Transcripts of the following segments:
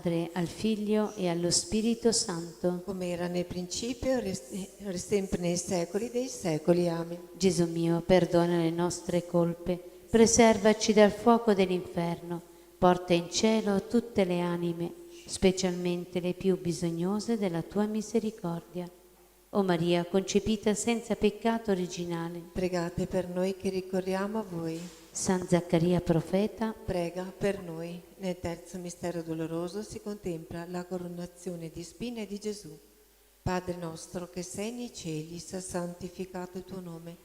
Padre, al Figlio e allo Spirito Santo. come era nel principio, ora e sempre nei secoli dei secoli. Amen. Gesù mio, perdona le nostre colpe, preservaci dal fuoco dell'inferno, porta in cielo tutte le anime, specialmente le più bisognose della tua misericordia. O Maria, concepita senza peccato originale, Pregate per noi che ricorriamo a voi. San Zaccaria profeta, Prega per noi. Nel terzo mistero doloroso si contempla la coronazione di spine di Gesù. Padre nostro che sei nei cieli, sia santificato il tuo nome.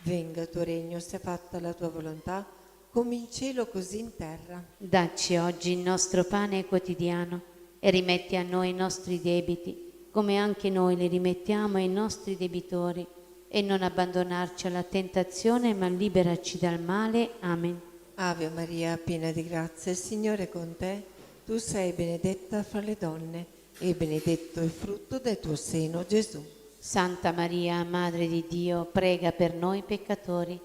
Venga il tuo regno, sia fatta la tua volontà, come in cielo così in terra. dacci oggi il nostro pane quotidiano e rimetti a noi i nostri debiti, come anche noi li rimettiamo ai nostri debitori, e non abbandonarci alla tentazione, ma liberaci dal male. Amen. Ave Maria, piena di grazia, il Signore è con te. Tu sei benedetta fra le donne e benedetto il frutto del tuo seno, Gesù. Santa Maria, Madre di Dio, prega per noi peccatori,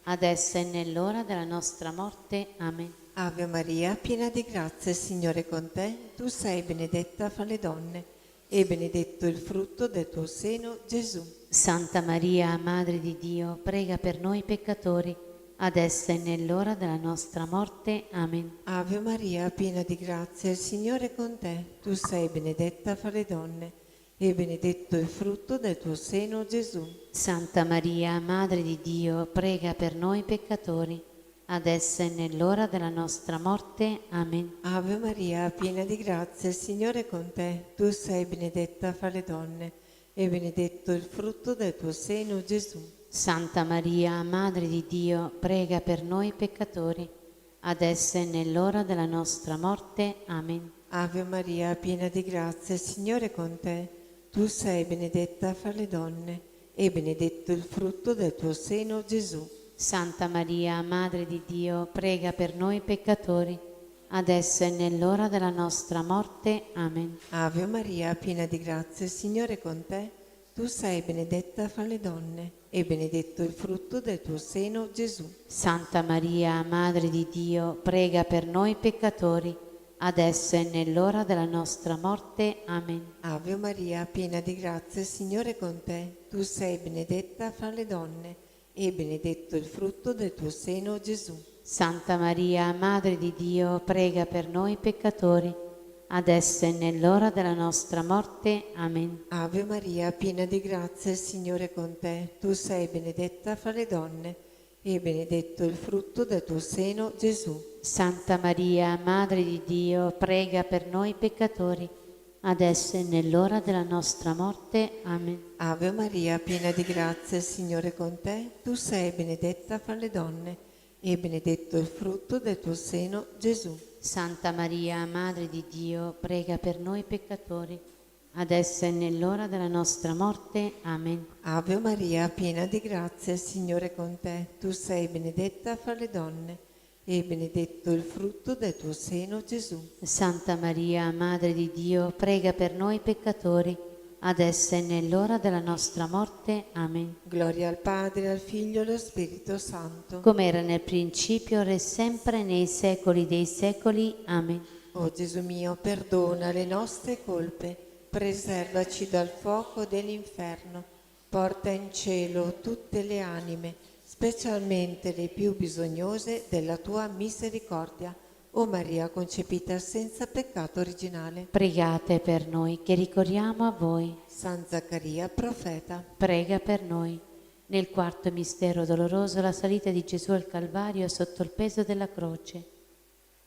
adesso e nell'ora della nostra morte. Amen. Ave Maria, piena di grazia, il Signore è con te. Tu sei benedetta fra le donne e benedetto il frutto del tuo seno, Gesù. Santa Maria, Madre di Dio, prega per noi peccatori, adesso e nell'ora della nostra morte. Amen. Ave Maria, piena di grazia, il Signore è con te. Tu sei benedetta fra le donne e benedetto il frutto del tuo seno, Gesù. Santa Maria, Madre di Dio, prega per noi peccatori, adesso e nell'ora della nostra morte. Amen. Ave Maria, piena di grazia, il Signore è con te. Tu sei benedetta fra le donne e benedetto il frutto del tuo seno, Gesù. Santa Maria, Madre di Dio, prega per noi peccatori, adesso e nell'ora della nostra morte. Amen. Ave Maria, piena di grazia, il Signore è con te. Tu sei benedetta fra le donne e benedetto il frutto del tuo seno, Gesù. Santa Maria, Madre di Dio, prega per noi peccatori, adesso e nell'ora della nostra morte. Amen. Ave Maria, piena di grazia, il Signore è con te. Tu sei benedetta fra le donne e benedetto il frutto del tuo seno, Gesù. Santa Maria, Madre di Dio, prega per noi peccatori, adesso e nell'ora della nostra morte. Amen. Ave Maria, piena di grazia, il Signore è con te. Tu sei benedetta fra le donne e benedetto il frutto del tuo seno, Gesù. Santa Maria, Madre di Dio, prega per noi peccatori, adesso e nell'ora della nostra morte. Amen. Ave Maria, piena di grazia, il Signore è con te. Tu sei benedetta fra le donne e benedetto il frutto del tuo seno, Gesù. Santa Maria, Madre di Dio, prega per noi peccatori, adesso e nell'ora della nostra morte. Amen. Ave Maria, piena di grazia, il Signore è con te. Tu sei benedetta fra le donne e benedetto il frutto del tuo seno, Gesù. Santa Maria, Madre di Dio, prega per noi peccatori, adesso e nell'ora della nostra morte. Amen. Ave Maria, piena di grazia, il Signore è con te. Tu sei benedetta fra le donne e benedetto il frutto del tuo seno, Gesù. Santa Maria, Madre di Dio, prega per noi peccatori, adesso e nell'ora della nostra morte. Amen. Gloria al Padre, al Figlio e allo Spirito Santo. Come era nel principio, ora e sempre, nei secoli dei secoli. Amen. O Gesù mio, perdona le nostre colpe, preservaci dal fuoco dell'inferno, porta in cielo tutte le anime, specialmente le più bisognose della tua misericordia. O Maria concepita senza peccato originale. Pregate per noi che ricorriamo a voi. San Zaccaria, profeta. Prega per noi. Nel quarto mistero doloroso, la salita di Gesù al Calvario sotto il peso della croce.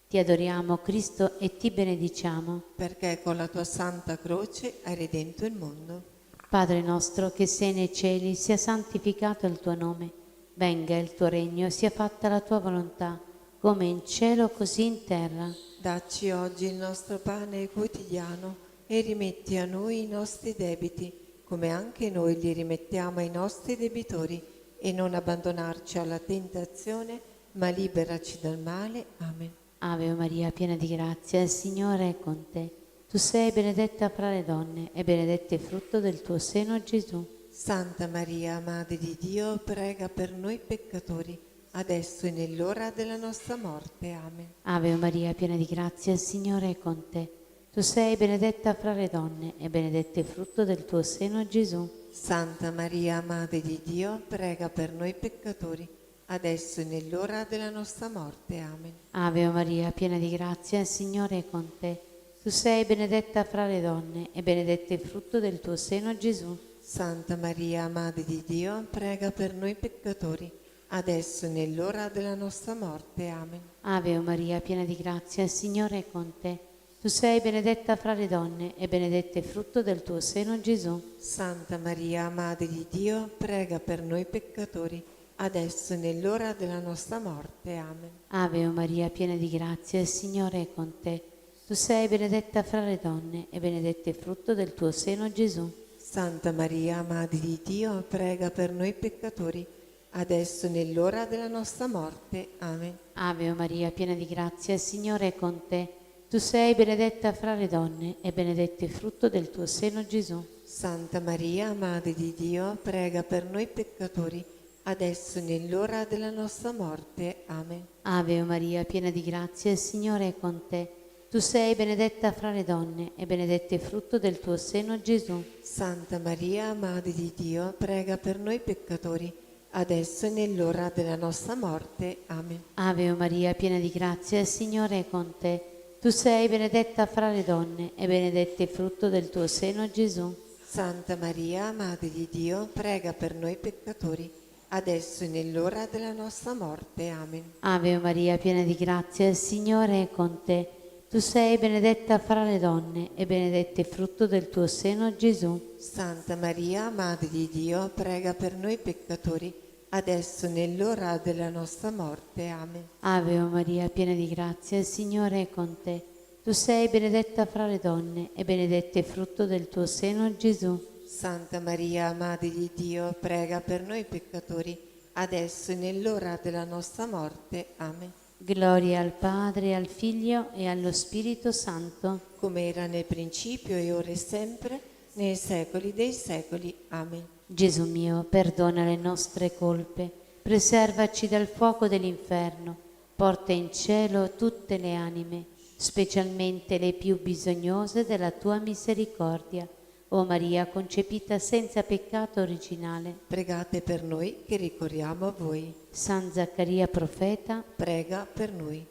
Ti adoriamo, Cristo, e ti benediciamo. Perché con la tua santa croce hai redento il mondo. Padre nostro che sei nei cieli, sia santificato il tuo nome. Venga il tuo regno, sia fatta la tua volontà, come in cielo così in terra. Dacci oggi il nostro pane quotidiano e rimetti a noi i nostri debiti, come anche noi li rimettiamo ai nostri debitori, e non abbandonarci alla tentazione, ma liberaci dal male. Amen. Ave Maria, piena di grazia, il Signore è con te. Tu sei benedetta fra le donne e benedetto il frutto del tuo seno, Gesù. Santa Maria, Madre di Dio, prega per noi peccatori, adesso e nell'ora della nostra morte. Amen. Ave Maria, piena di grazia, il Signore è con te. Tu sei benedetta fra le donne e benedetto il frutto del tuo seno, Gesù. Santa Maria, Madre di Dio, prega per noi peccatori, adesso e nell'ora della nostra morte. Amen. Ave Maria, piena di grazia, il Signore è con te. Tu sei benedetta fra le donne e benedetto il frutto del tuo seno, Gesù. Santa Maria, Madre di Dio, prega per noi peccatori, adesso e nell'ora della nostra morte. Amen. Ave Maria, piena di grazia, il Signore è con te. Tu sei benedetta fra le donne e benedetto il frutto del tuo seno, Gesù. Santa Maria, Madre di Dio, prega per noi peccatori, adesso e nell'ora della nostra morte. Amen. Ave Maria, piena di grazia, il Signore è con te. Tu sei benedetta fra le donne e benedetto il frutto del tuo seno, Gesù. Santa Maria, Madre di Dio, prega per noi peccatori, adesso e nell'ora della nostra morte. Amen. Ave Maria, piena di grazia, il Signore è con te. Tu sei benedetta fra le donne e benedetto il frutto del tuo seno, Gesù. Santa Maria, Madre di Dio, prega per noi peccatori, adesso e nell'ora della nostra morte. Amen. Ave Maria, piena di grazia, il Signore è con te. Tu sei benedetta fra le donne e benedetto il frutto del tuo seno, Gesù. Santa Maria, Madre di Dio, prega per noi peccatori, adesso e nell'ora della nostra morte. Amen. Ave Maria, piena di grazia, il Signore è con te. Tu sei benedetta fra le donne e benedetto il frutto del tuo seno, Gesù. Santa Maria, Madre di Dio, prega per noi peccatori, adesso e nell'ora della nostra morte. Amen. Ave Maria, piena di grazia, il Signore è con te. Tu sei benedetta fra le donne e benedetto il frutto del tuo seno, Gesù. Santa Maria, Madre di Dio, prega per noi peccatori, adesso e nell'ora della nostra morte. Amen. Ave Maria, piena di grazia, il Signore è con te. Tu sei benedetta fra le donne e benedetto il frutto del tuo seno, Gesù. Santa Maria, Madre di Dio, prega per noi peccatori, adesso e nell'ora della nostra morte. Amen. Gloria al Padre, al Figlio e allo Spirito Santo. Come era nel principio e ora e sempre, nei secoli dei secoli. Amen. Gesù mio, perdona le nostre colpe, preservaci dal fuoco dell'inferno, porta in cielo tutte le anime, specialmente le più bisognose della tua misericordia. O Maria concepita senza peccato originale, Pregate per noi che ricorriamo a voi. San Zaccaria profeta, Prega per noi.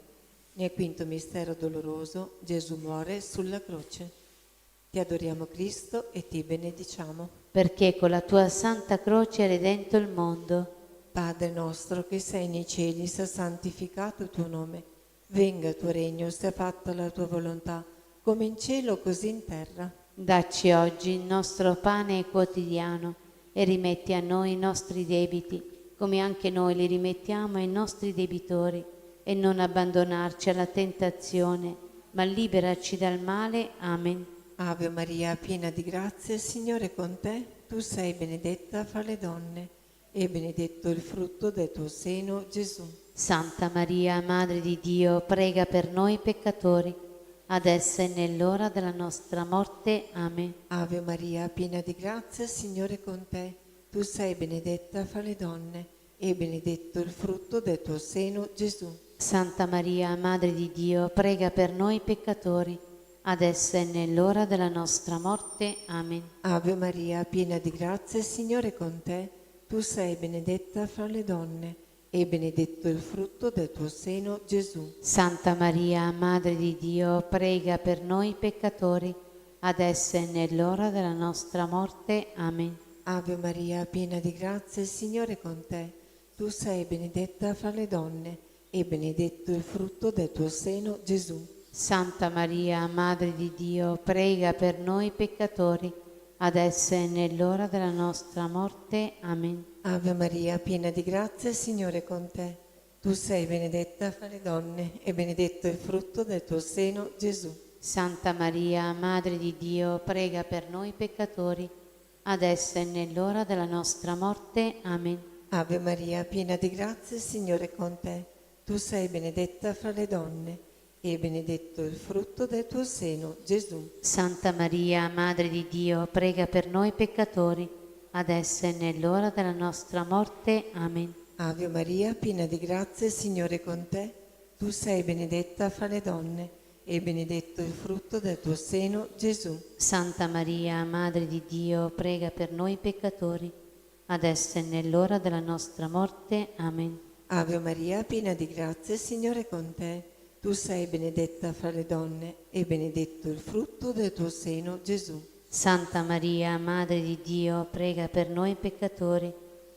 Nel quinto mistero doloroso Gesù muore sulla croce. Ti adoriamo Cristo e ti benediciamo. perché con la tua santa croce hai redento il mondo. Padre nostro che sei nei cieli, sia santificato il tuo nome. Venga il tuo regno, sia fatta la tua volontà, come in cielo così in terra. Dacci oggi il nostro pane quotidiano e rimetti a noi i nostri debiti, come anche noi li rimettiamo ai nostri debitori, e non abbandonarci alla tentazione, ma liberaci dal male. Amen. Ave Maria, piena di grazia, il Signore è con te. Tu sei benedetta fra le donne, e benedetto il frutto del tuo seno, Gesù. Santa Maria, Madre di Dio, prega per noi peccatori, adesso e nell'ora della nostra morte. Amen. Ave Maria, piena di grazia, il Signore è con te. Tu sei benedetta fra le donne, e benedetto il frutto del tuo seno, Gesù. Santa Maria, Madre di Dio, prega per noi peccatori, adesso e nell'ora della nostra morte. Amen. Ave Maria, piena di grazia, il Signore è con te. Tu sei benedetta fra le donne, e benedetto il frutto del tuo seno, Gesù. Santa Maria, Madre di Dio, prega per noi peccatori, adesso e nell'ora della nostra morte. Amen. Ave Maria, piena di grazia, il Signore è con te. Tu sei benedetta fra le donne, e benedetto il frutto del tuo seno, Gesù. Santa Maria, Madre di Dio, prega per noi peccatori, adesso e nell'ora della nostra morte. Amen. Ave Maria, piena di grazia, il Signore è con te. Tu sei benedetta fra le donne, e benedetto il frutto del tuo seno, Gesù. Santa Maria, Madre di Dio, prega per noi peccatori, adesso e nell'ora della nostra morte. Amen. Ave Maria, piena di grazia, il Signore è con te. Tu sei benedetta fra le donne, e benedetto il frutto del tuo seno, Gesù. Santa Maria, Madre di Dio, prega per noi peccatori, adesso e nell'ora della nostra morte. Amen. Ave Maria, piena di grazia, il Signore è con te. Tu sei benedetta fra le donne, e benedetto il frutto del tuo seno, Gesù. Santa Maria, Madre di Dio, prega per noi peccatori, adesso e nell'ora della nostra morte. Amen. Ave Maria, piena di grazia, il Signore è con te. Tu sei benedetta fra le donne e benedetto il frutto del tuo seno, Gesù. Santa Maria, Madre di Dio, prega per noi peccatori,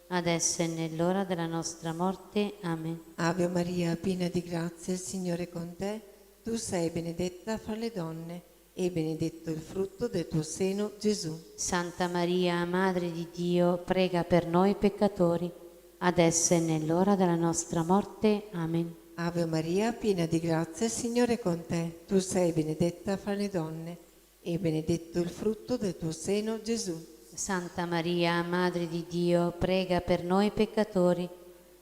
adesso e nell'ora della nostra morte. Amen. Ave Maria, piena di grazia, il Signore è con te. Tu sei benedetta fra le donne e benedetto il frutto del tuo seno, Gesù. Santa Maria, Madre di Dio, prega per noi peccatori, adesso e nell'ora della nostra morte. Amen. Ave Maria, piena di grazia, il Signore è con te. Tu sei benedetta fra le donne e benedetto il frutto del tuo seno, Gesù. Santa Maria, Madre di Dio, prega per noi peccatori,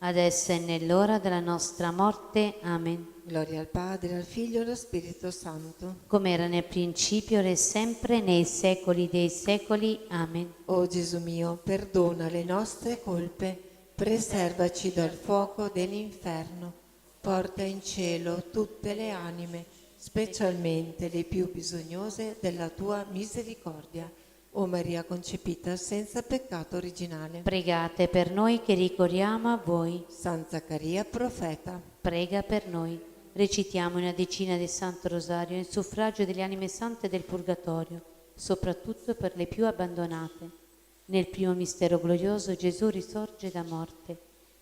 adesso e nell'ora della nostra morte. Amen. Gloria al Padre, al Figlio e allo Spirito Santo. Come era nel principio, ora e sempre, nei secoli dei secoli. Amen. O Gesù mio, perdona le nostre colpe, preservaci dal fuoco dell'inferno, porta in cielo tutte le anime, specialmente le più bisognose della tua misericordia. O Maria concepita senza peccato originale. Pregate per noi che ricorriamo a voi. San Zaccaria, profeta. Prega per noi. Recitiamo una decina del Santo Rosario in suffragio delle anime sante del Purgatorio, soprattutto per le più abbandonate. Nel primo mistero glorioso Gesù risorge da morte.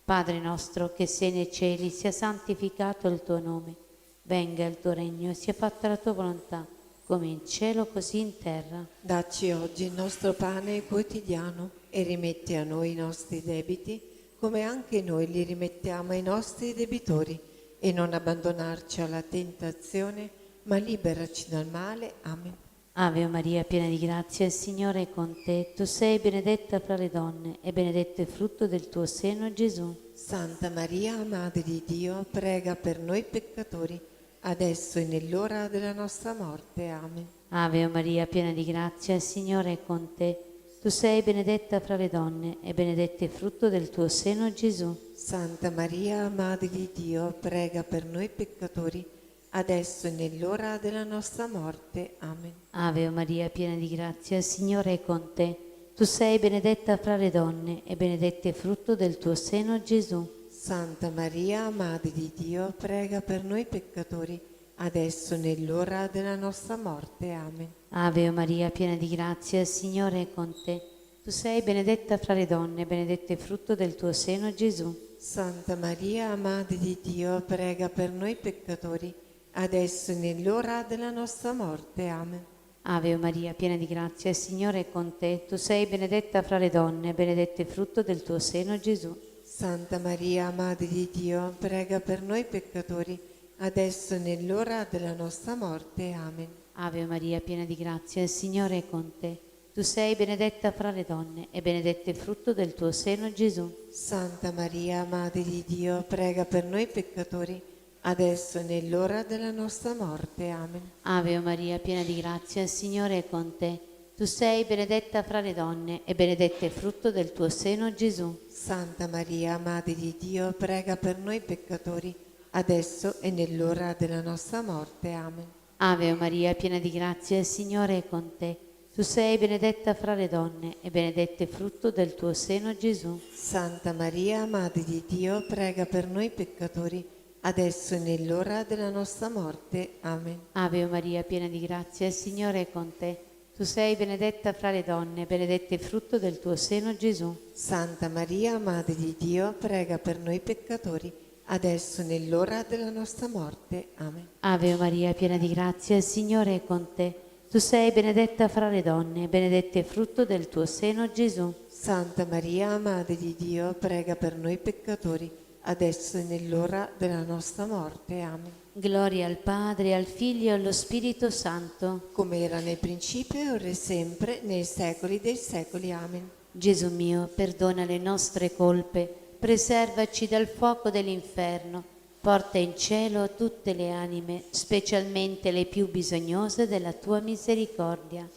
Padre nostro che sei nei cieli, sia santificato il tuo nome. Venga il tuo regno e sia fatta la tua volontà, come in cielo così in terra. Dacci oggi il nostro pane quotidiano e rimetti a noi i nostri debiti, come anche noi li rimettiamo ai nostri debitori. E non abbandonarci alla tentazione, ma liberaci dal male. Amen. Ave Maria, piena di grazia, il Signore è con te. Tu sei benedetta fra le donne e benedetto il frutto del tuo seno, Gesù. Santa Maria, Madre di Dio, prega per noi peccatori, adesso e nell'ora della nostra morte. Amen. Ave Maria, piena di grazia, il Signore è con te. Tu sei benedetta fra le donne e benedetto il frutto del tuo seno, Gesù. Santa Maria, Madre di Dio, prega per noi peccatori, adesso e nell'ora della nostra morte. Amen. Ave Maria, piena di grazia, il Signore è con te. Tu sei benedetta fra le donne e benedetto il frutto del tuo seno, Gesù. Santa Maria, Madre di Dio, prega per noi peccatori, adesso e nell'ora della nostra morte. Amen. Ave Maria, piena di grazia, il Signore è con te. Tu sei benedetta fra le donne e benedetto il frutto del tuo seno, Gesù. Santa Maria, Madre di Dio, prega per noi peccatori, adesso e nell'ora della nostra morte. Amen. Ave Maria, piena di grazia, il Signore è con te. Tu sei benedetta fra le donne e benedetto il frutto del tuo seno, Gesù. Santa Maria, Madre di Dio, prega per noi peccatori, adesso e nell'ora della nostra morte. Amen. Ave Maria, piena di grazia, il Signore è con te. Tu sei benedetta fra le donne e benedetto il frutto del tuo seno, Gesù. Santa Maria, Madre di Dio, prega per noi peccatori, adesso e nell'ora della nostra morte. Amen. Ave Maria, piena di grazia, il Signore è con te. Tu sei benedetta fra le donne e benedetto il frutto del tuo seno, Gesù. Santa Maria, Madre di Dio, prega per noi peccatori, adesso e nell'ora della nostra morte. Amen. Ave Maria, piena di grazia, il Signore è con te. Tu sei benedetta fra le donne e benedetto il frutto del tuo seno, Gesù. Santa Maria, Madre di Dio, prega per noi peccatori, adesso e nell'ora della nostra morte. Amen. Ave Maria, piena di grazia, il Signore è con te. Tu sei benedetta fra le donne e benedetto il frutto del tuo seno, Gesù. Santa Maria, Madre di Dio, prega per noi peccatori, adesso e nell'ora della nostra morte. Amen. Ave Maria, piena di grazia, il Signore è con te. Tu sei benedetta fra le donne e benedetto il frutto del tuo seno, Gesù. Santa Maria, Madre di Dio, prega per noi peccatori, adesso e nell'ora della nostra morte. Amen. Gloria al Padre, al Figlio e allo Spirito Santo, come era nel principio e ora e sempre, nei secoli dei secoli. Amen. Gesù mio, perdona le nostre colpe, preservaci dal fuoco dell'inferno, porta in cielo tutte le anime, specialmente le più bisognose della tua misericordia.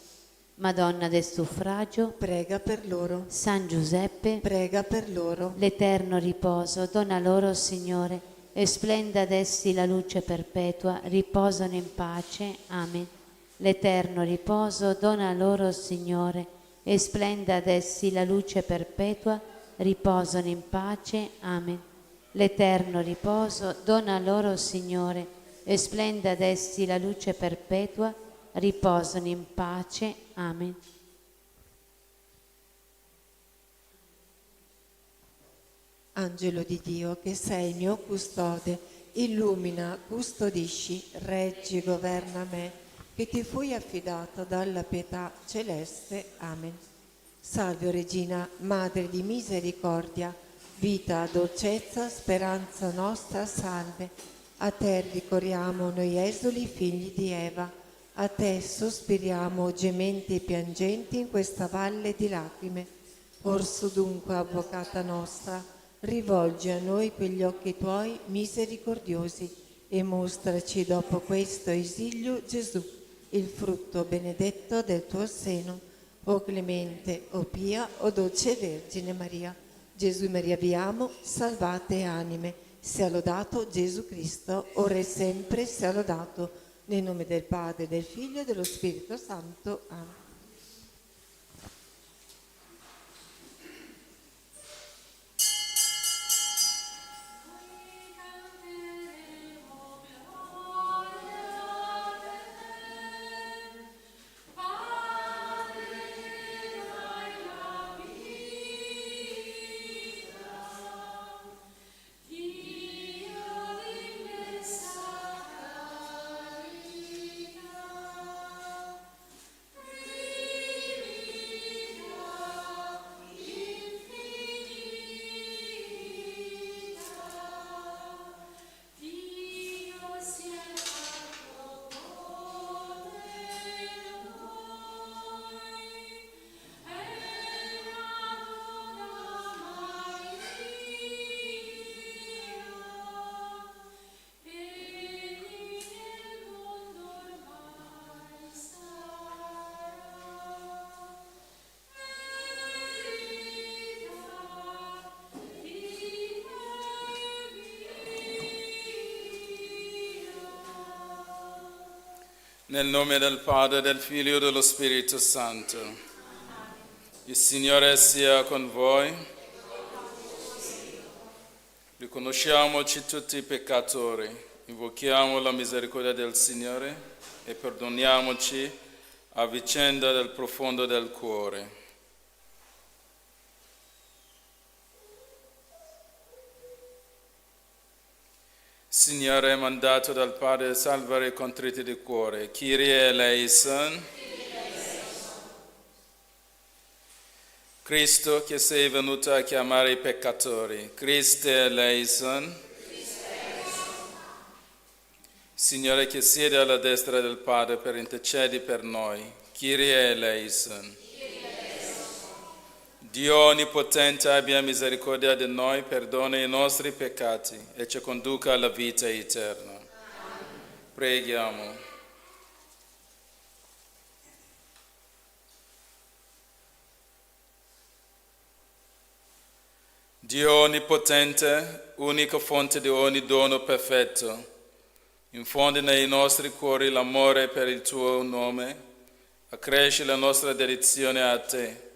Madonna del suffragio, prega per loro. San Giuseppe, prega per loro. l'eterno riposo dona loro, Signore, e splenda ad essi la luce perpetua, riposano in pace. Amen. L'eterno riposo dona loro, Signore, e splenda ad essi la luce perpetua, riposano in pace. Amen. L'eterno riposo dona loro, Signore, e splenda ad essi la luce perpetua, riposano in pace. Amen. Angelo di Dio, che sei il mio custode, illumina, custodisci, reggi, governa me, che ti fui affidato dalla pietà celeste. Amen. Salve, Regina, Madre di misericordia, vita, dolcezza, speranza nostra, salve. A te ricorriamo noi esuli figli di Eva, a te sospiriamo gementi e piangenti in questa valle di lacrime. Orso dunque, avvocata nostra, rivolgi a noi quegli occhi tuoi misericordiosi e mostraci dopo questo esilio Gesù, il frutto benedetto del tuo seno. O clemente, o pia, o dolce Vergine Maria, Gesù e Maria vi amo, salvate anime. Sia lodato Gesù Cristo, ora e sempre sia lodato, nel nome del Padre, del Figlio e dello Spirito Santo. Amen. Nel nome del Padre, del Figlio e dello Spirito Santo. Il Signore sia con voi. Riconosciamoci tutti peccatori, invochiamo la misericordia del Signore e perdoniamoci a vicenda del profondo del cuore. Signore, mandato dal Padre a salvare i contriti di cuore, Kyrie eleison. Cristo, che sei venuto a chiamare i peccatori, Christe eleison. Signore, che siede alla destra del Padre per intercedi per noi, Kyrie eleison. Dio Onnipotente abbia misericordia di noi, perdoni i nostri peccati e ci conduca alla vita eterna. Amen. Preghiamo. Dio Onnipotente, unica fonte di ogni dono perfetto, infondi nei nostri cuori l'amore per il tuo nome, accresci la nostra dedizione a te.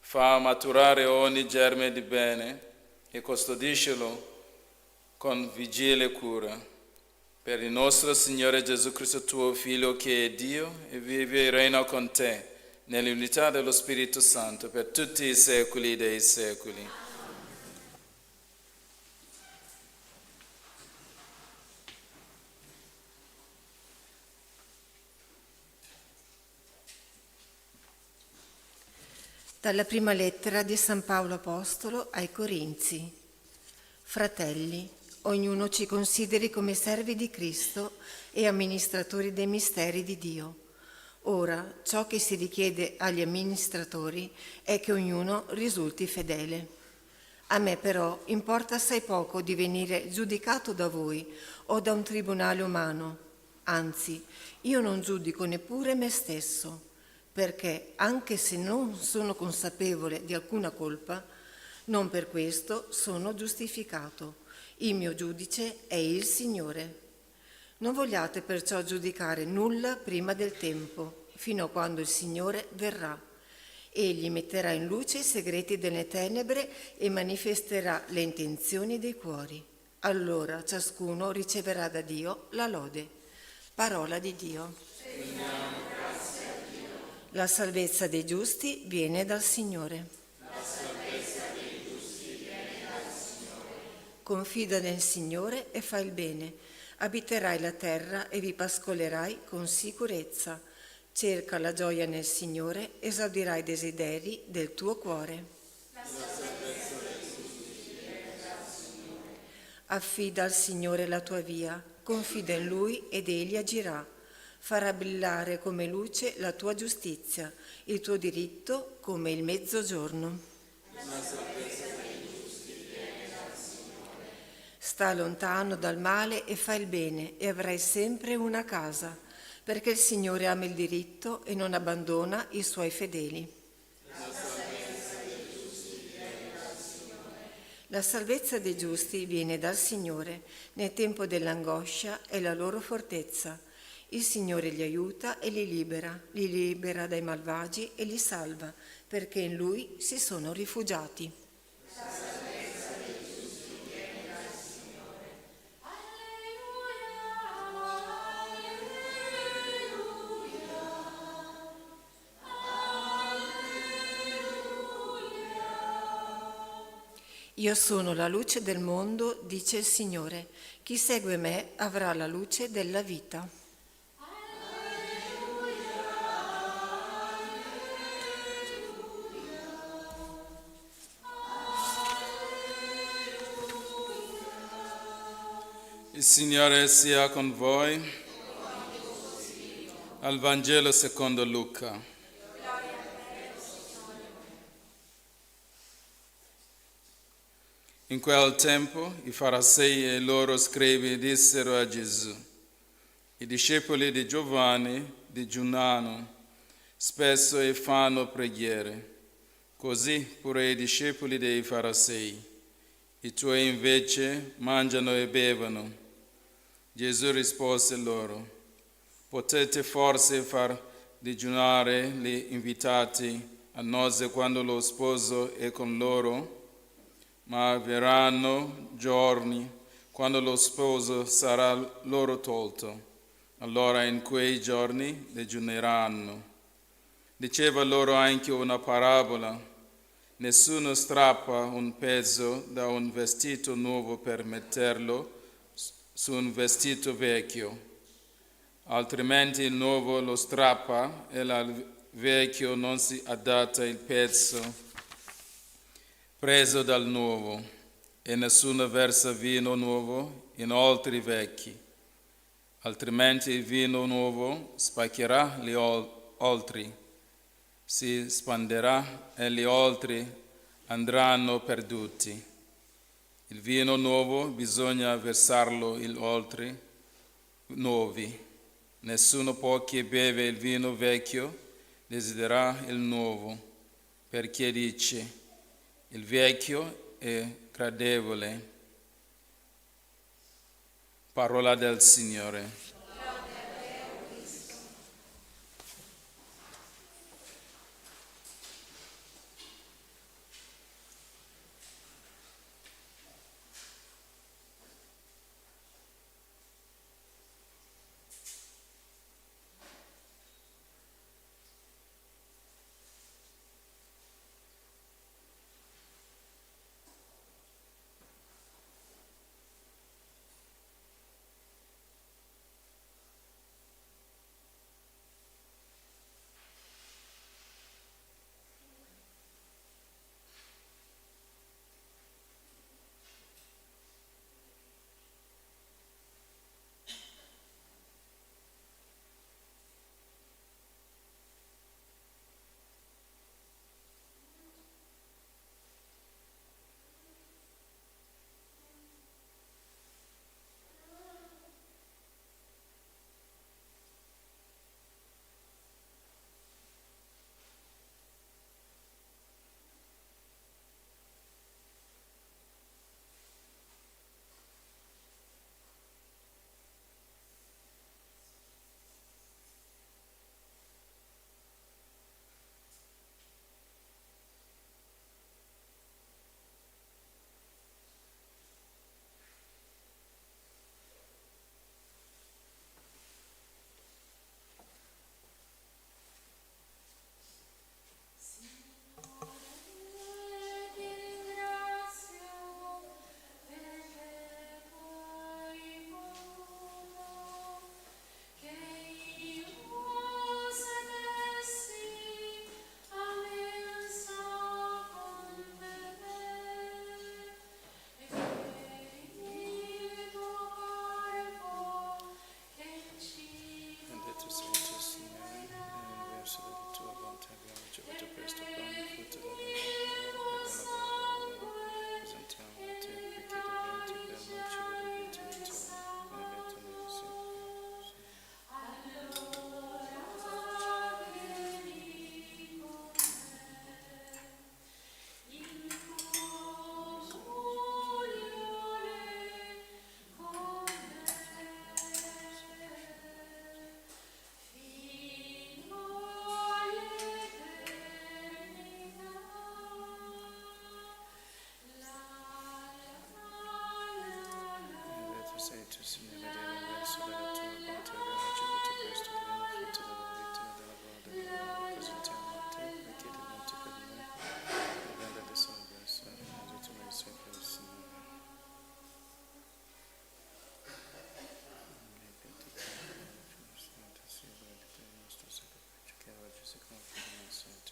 Fa maturare ogni germe di bene e custodiscilo con vigile cura. Per il nostro Signore Gesù Cristo, tuo Figlio, che è Dio e vive e regna con te, nell'unità dello Spirito Santo, per tutti i secoli dei secoli. Dalla prima lettera di San Paolo Apostolo ai Corinzi. Fratelli, ognuno ci consideri come servi di Cristo e amministratori dei misteri di Dio. Ora, ciò che si richiede agli amministratori è che ognuno risulti fedele. A me però importa assai poco di venire giudicato da voi o da un tribunale umano. Anzi, io non giudico neppure me stesso, perché anche se non sono consapevole di alcuna colpa, non per questo sono giustificato. Il mio giudice è il Signore. Non vogliate perciò giudicare nulla prima del tempo, fino a quando il Signore verrà. Egli metterà in luce i segreti delle tenebre e manifesterà le intenzioni dei cuori. Allora ciascuno riceverà da Dio la lode. Parola di Dio. La salvezza dei giusti viene dal Signore. Confida nel Signore e fai il bene. Abiterai la terra e vi pascolerai con sicurezza. Cerca la gioia nel Signore, esaudirai i desideri del tuo cuore. Affida al Signore la tua via, confida in Lui ed Egli agirà. Farà brillare come luce la tua giustizia, il tuo diritto come il mezzogiorno. Sta lontano dal male e fai il bene e avrai sempre una casa, perché il Signore ama il diritto e non abbandona i suoi fedeli. La salvezza dei giusti viene dal Signore, nel tempo dell'angoscia è la loro fortezza. Il Signore li aiuta e li libera dai malvagi e li salva, perché in Lui si sono rifugiati. Io sono la luce del mondo, dice il Signore. Chi segue me avrà la luce della vita. Il Signore sia con voi. Al Vangelo secondo Luca. In quel tempo i farisei e i loro scribi dissero a Gesù: i discepoli di Giovanni digiunano spesso e fanno preghiere, così pure i discepoli dei farisei. I tuoi invece mangiano e bevono. Gesù rispose loro: potete forse far digiunare gli invitati a nozze quando lo sposo è con loro? Ma verranno giorni quando lo sposo sarà loro tolto. Allora in quei giorni digiuneranno. Diceva loro anche una parabola: nessuno strappa un pezzo da un vestito nuovo per metterlo su un vestito vecchio, altrimenti il nuovo lo strappa e al vecchio non si adatta il pezzo preso dal nuovo, e nessuno versa vino nuovo in altri vecchi, altrimenti il vino nuovo spaccherà gli altri, si spanderà e gli altri andranno perduti. Il vino nuovo bisogna versarlo in altri nuovi. Nessuno poi che beve il vino vecchio desidera il nuovo, perché dice: il vecchio è gradevole. Parola del Signore. sei tu, Signore, dell'universo, della tua bontà, abbiamo ricevuto questo divino frutto della vita e della gloria dell'uomo. Presentiamo a te e chiediamoci per noi, per vendere di salvezza, in tutti noi secoli, Signore. Santa sia benedetta il nostro sacrificio, che oggi si compie nel Santo.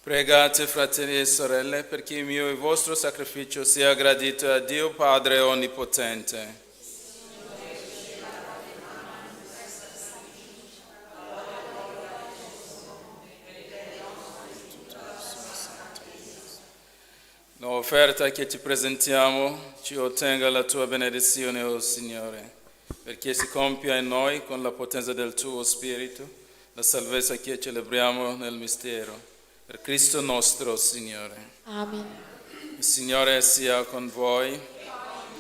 Pregate, fratelli e sorelle, perché il mio e il vostro sacrificio sia gradito a Dio Padre Onnipotente. L'offerta che ti presentiamo ci ottenga la tua benedizione, o Signore, perché si compia in noi con la potenza del tuo Spirito la salvezza che celebriamo nel mistero. Per Cristo nostro Signore. Amen. Il Signore sia con voi,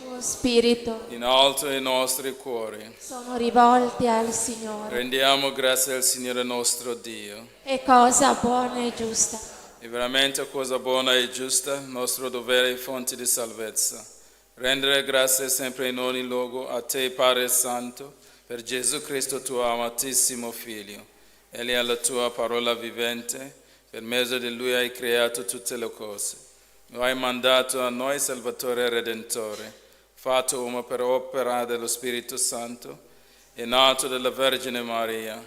Tuo spirito in alto i nostri cuori. sono rivolti al Signore. Rendiamo grazie al Signore nostro Dio. È cosa buona e giusta. È veramente cosa buona e giusta, nostro dovere e fonte di salvezza. Rendere grazie sempre in ogni luogo a te, Padre Santo, per Gesù Cristo, tuo amatissimo Figlio. Egli è la tua parola vivente. Per mezzo di Lui hai creato tutte le cose. Lo hai mandato a noi, Salvatore e Redentore, fatto uomo per opera dello Spirito Santo, è nato dalla Vergine Maria,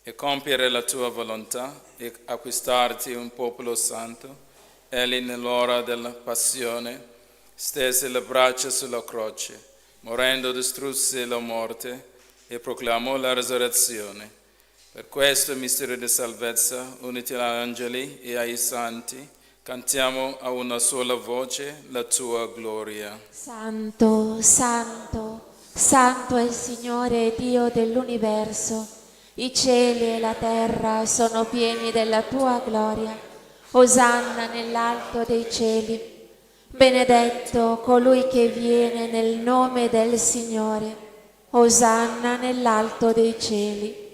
e compiere la tua volontà e acquistarti un popolo santo. Egli nell'ora della passione stese le braccia sulla croce, morendo distrusse la morte e proclamò la resurrezione. Per questo mistero di salvezza, uniti agli angeli e ai santi, cantiamo a una sola voce la tua gloria. Santo, santo, santo è il Signore Dio dell'universo. I cieli e la terra sono pieni della tua gloria. Osanna nell'alto dei cieli. Benedetto colui che viene nel nome del Signore. Osanna nell'alto dei cieli.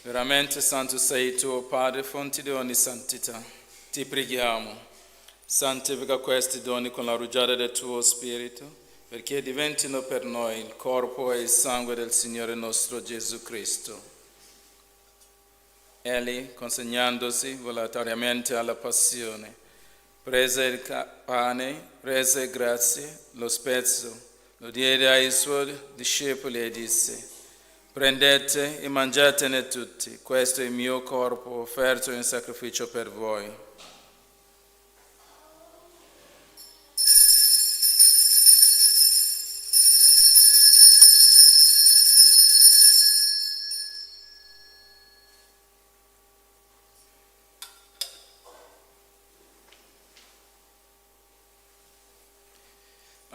Veramente santo sei tu, o Padre, fonte di ogni santità. Ti preghiamo, santifica questi doni con la rugiada del tuo Spirito, perché diventino per noi il corpo e il sangue del Signore nostro Gesù Cristo. Egli, consegnandosi volontariamente alla passione, prese il pane, rese grazie, lo spezzò, lo diede ai suoi discepoli e disse: prendete e mangiatene tutti, questo è il mio corpo offerto in sacrificio per voi.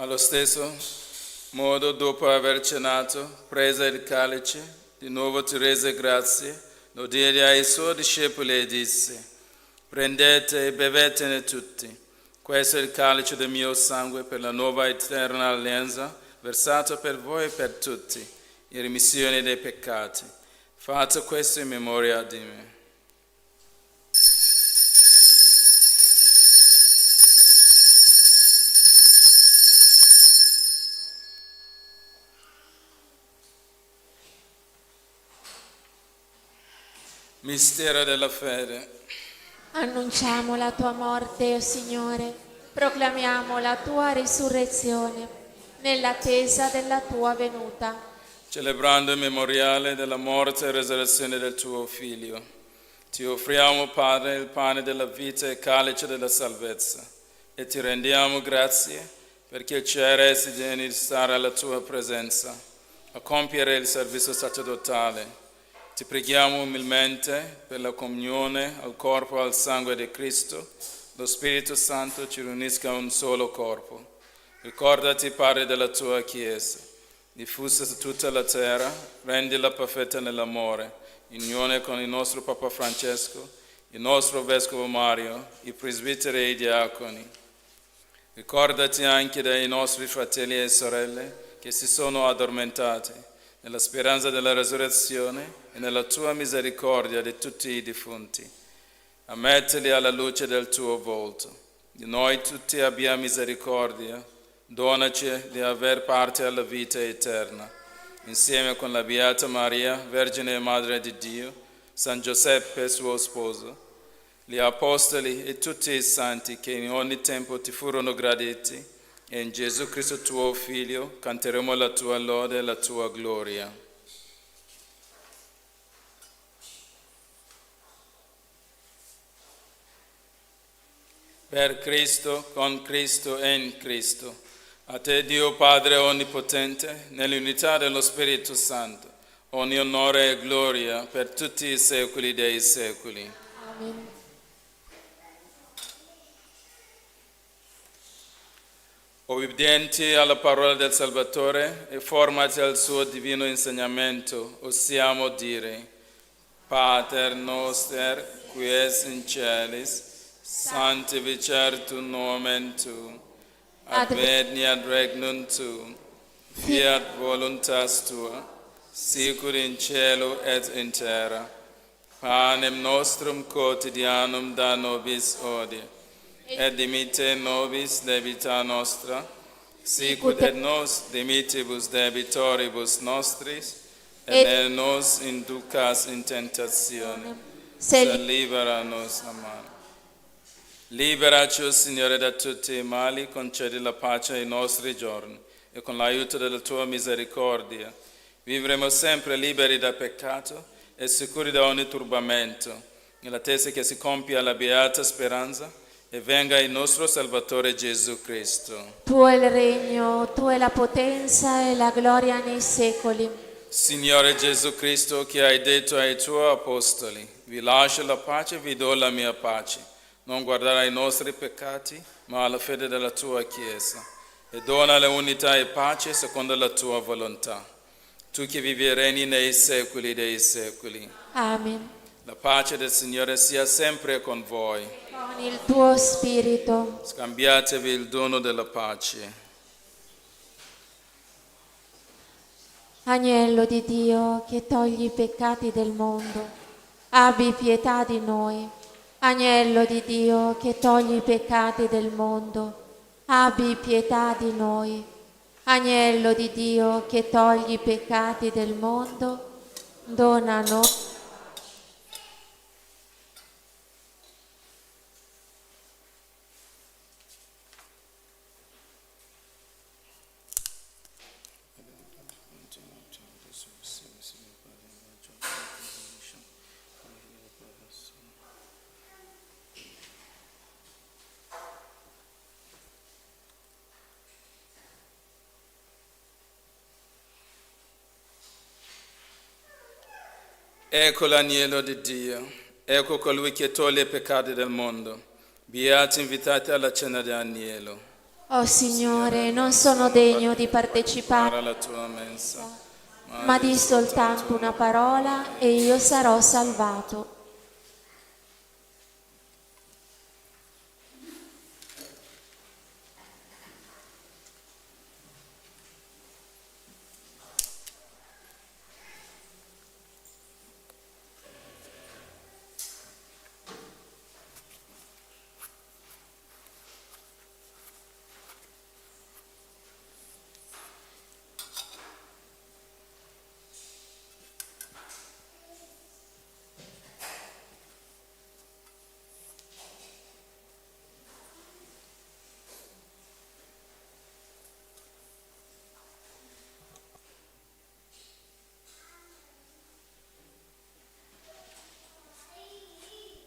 Allo stesso modo, dopo aver cenato, prese il calice, di nuovo ti rese grazie, lo diede ai suoi discepoli e disse: prendete e bevetene tutti, questo è il calice del mio sangue per la nuova eterna alleanza, versato per voi e per tutti, in remissione dei peccati. Fate questo in memoria di me. Mistero della fede. Annunciamo la tua morte, o Signore, proclamiamo la tua risurrezione, nell'attesa della tua venuta. Celebrando il memoriale della morte e resurrezione del tuo Figlio, ti offriamo, Padre, il pane della vita e il calice della salvezza, e ti rendiamo grazie perché ci hai resi degni di stare alla tua presenza, a compiere il servizio sacerdotale. Ti preghiamo umilmente per la comunione al corpo e al sangue di Cristo, lo Spirito Santo ci riunisca un solo corpo. Ricordati, Padre, della tua Chiesa, diffusa su tutta la terra, rendila perfetta nell'amore, in unione con il nostro Papa Francesco, il nostro Vescovo Mario, i presbiteri e i diaconi. Ricordati anche dei nostri fratelli e sorelle che si sono addormentati, nella speranza della resurrezione e nella tua misericordia di tutti i defunti. Ammettili alla luce del tuo volto. Di noi tutti abbia misericordia, donaci di aver parte alla vita eterna, insieme con la Beata Maria, Vergine e Madre di Dio, San Giuseppe, suo sposo, gli Apostoli e tutti i santi che in ogni tempo ti furono graditi, e in Gesù Cristo tuo Figlio canteremo la tua lode e la tua gloria. Per Cristo, con Cristo e in Cristo, a te Dio Padre Onnipotente, nell'unità dello Spirito Santo, ogni onore e gloria per tutti i secoli dei secoli. Amen. Obbedienti alla parola del Salvatore e formati al suo divino insegnamento, osiamo dire: Pater noster, qui es in celis, sanctificetur nomen tuum, adveniat regnum tuum, fiat voluntas tua, sicur in cielo et in terra. Panem nostrum quotidianum da nobis hodie, et dimitte nobis debita nostra, sicut et nos dimitibus debitoribus nostris, et ne nos inducas in tentazione, sed libera nos a male. Liberaci, o Signore, da tutti i mali, concedi la pace ai nostri giorni, e con l'aiuto della tua misericordia vivremo sempre liberi da peccato e sicuri da ogni turbamento, nell'attesa che si compia la beata speranza e venga il nostro Salvatore Gesù Cristo. Tuo è il regno, tua è la potenza e la gloria nei secoli. Signore Gesù Cristo, che hai detto ai tuoi apostoli: vi lascio la pace, vi do la mia pace. Non guardare ai nostri peccati, ma alla fede della tua Chiesa, e dona la unità e pace secondo la tua volontà. Tu che vivi e regni nei secoli dei secoli. Amen. La pace del Signore sia sempre con voi. Con il tuo spirito. Scambiatevi il dono della pace. Agnello di Dio che togli i peccati del mondo, abbi pietà di noi. Agnello di Dio che togli i peccati del mondo, abbi pietà di noi. Agnello di Dio che togli i peccati del mondo, dona a noi. Ecco l'agnello di Dio, ecco colui che toglie i peccati del mondo. Beati invitati alla cena dell'agnello. Oh Signore, non sono degno di partecipare alla tua mensa, ma di soltanto una parola e io sarò salvato.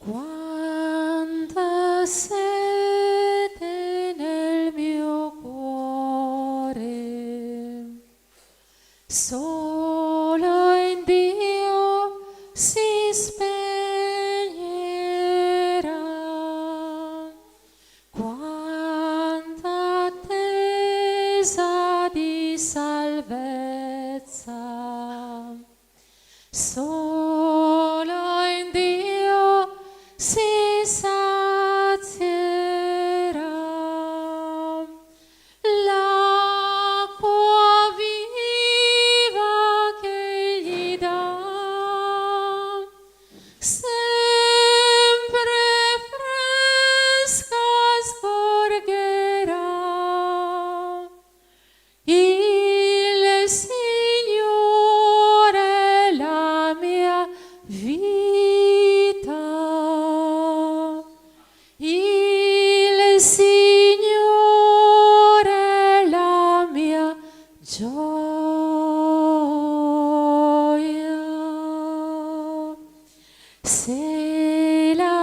Quanta sete nel mio cuore, solo in Dio si spegnerà. Quanta attesa di salvezza, solo in Dio si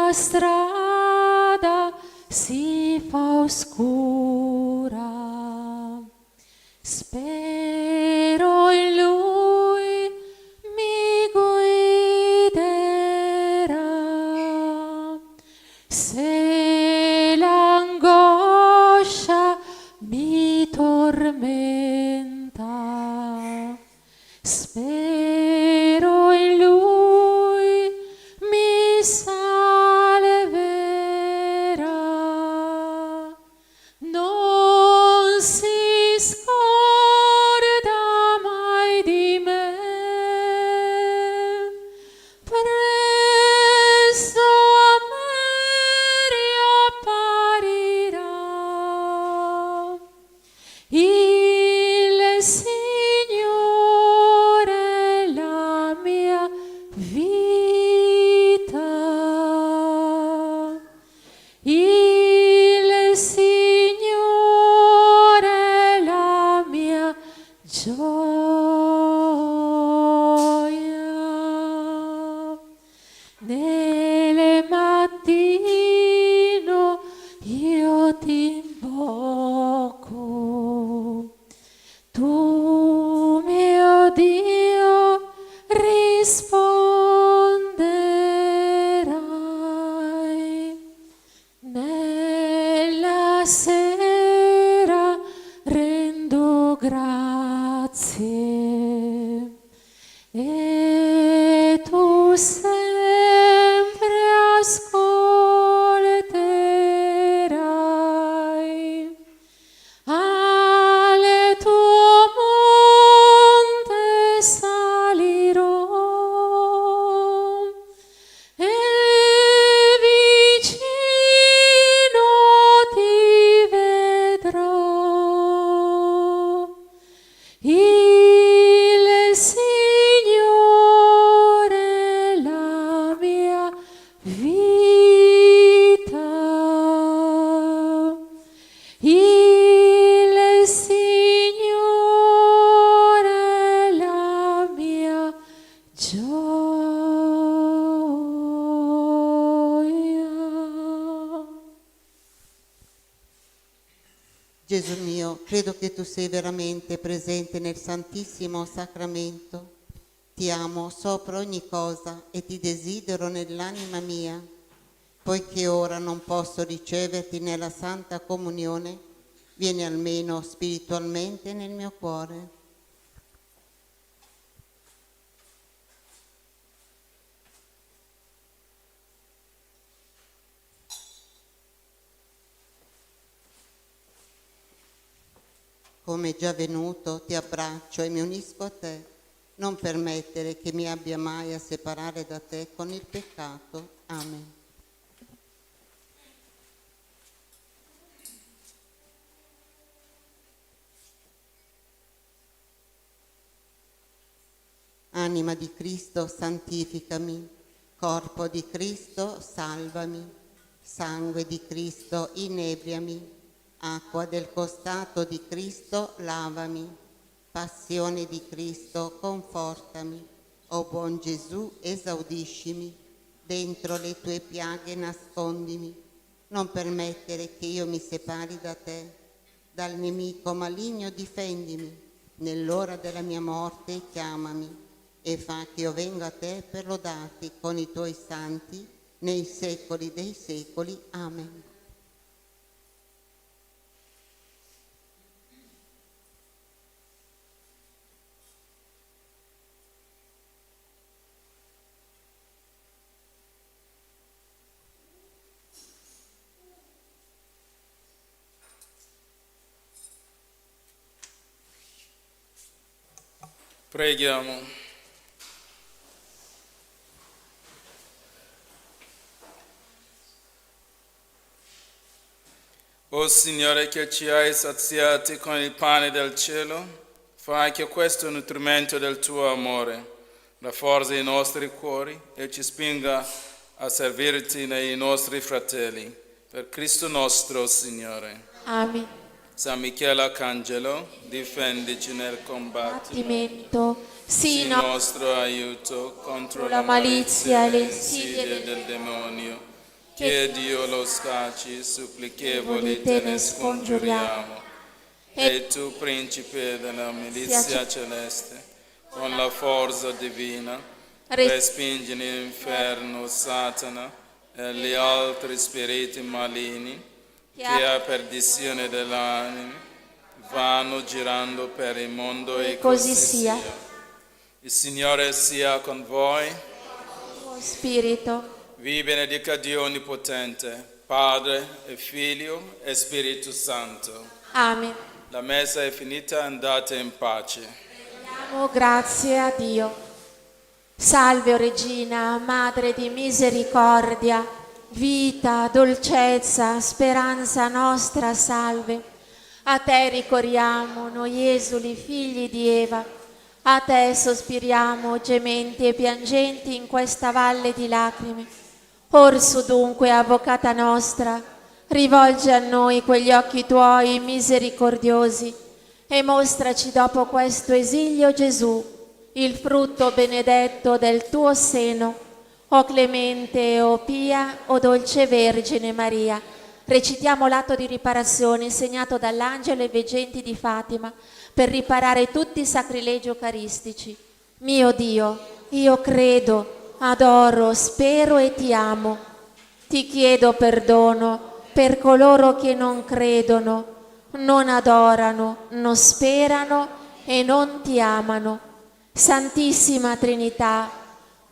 la strada si fa oscura. Spero in Lui mi guiderà. Se l'angoscia mi tormenta, spero in Lui mi salverà. Non si scorda mai di me, presto a me riapparirà. Il Signore è la mia vita. Il Signore è la mia gioia. Nelle mattino io ti invoco, tu mio Dio risponderai. Nella sera rendo grazie e tu sempre ascolterai. Alle tuo monte salirò e vicino ti vedrò. Il Signore è la mia vita. Il Signore è la mia gioia. Gesù mio, credo che tu sei veramente presente nel Santissimo Sacramento. Ti amo sopra ogni cosa e ti desidero nell'anima mia. Poiché ora non posso riceverti nella Santa Comunione, vieni almeno spiritualmente nel mio cuore. Come già venuto, ti abbraccio e mi unisco a te. Non permettere che mi abbia mai a separare da te con il peccato. Amen. Anima di Cristo, santificami. Corpo di Cristo, salvami. Sangue di Cristo, inebriami. Acqua del costato di Cristo, lavami. Passione di Cristo, confortami. O buon Gesù, esaudiscimi. Dentro le tue piaghe nascondimi. Non permettere che io mi separi da te. Dal nemico maligno difendimi. Nell'ora della mia morte chiamami. E fa che io venga a te per lodarti con i tuoi santi nei secoli dei secoli. Amen. Preghiamo. O Signore, che ci hai saziati con il pane del cielo, fai che questo nutrimento del tuo amore rafforzi i nostri cuori e ci spinga a servirti nei nostri fratelli. Per Cristo nostro Signore. Amen. San Michele Arcangelo, difendici nel combattimento. Sii Sii nostro aiuto contro la malizia e le insidie del demonio. che Dio lo scacci, supplichevoli te ne scongiuriamo. E tu, principe della milizia celeste, con la forza divina, respingi nell'inferno Satana e gli altri spiriti maligni che a perdizione dell'anima vanno girando per il mondo e così sia. Il Signore sia con voi. Tuo spirito. Vi benedica Dio Onnipotente, Padre e Figlio e Spirito Santo. Amen. La messa è finita, andate in pace. Diamo grazie a Dio. Salve, o Regina, Madre di misericordia, vita, dolcezza, speranza nostra, salve. A te ricorriamo, noi esuli, figli di Eva. A te sospiriamo, gementi e piangenti in questa valle di lacrime. Orso dunque, avvocata nostra, rivolgi a noi quegli occhi tuoi misericordiosi e mostraci dopo questo esilio Gesù, il frutto benedetto del tuo seno. O clemente, o pia, o dolce Vergine Maria. Recitiamo l'atto di riparazione insegnato dall'angelo ai veggenti di Fatima per riparare tutti i sacrilegi eucaristici. Mio Dio, io credo, adoro, spero e ti amo. Ti chiedo perdono per coloro che non credono, non adorano, non sperano e non ti amano. Santissima Trinità,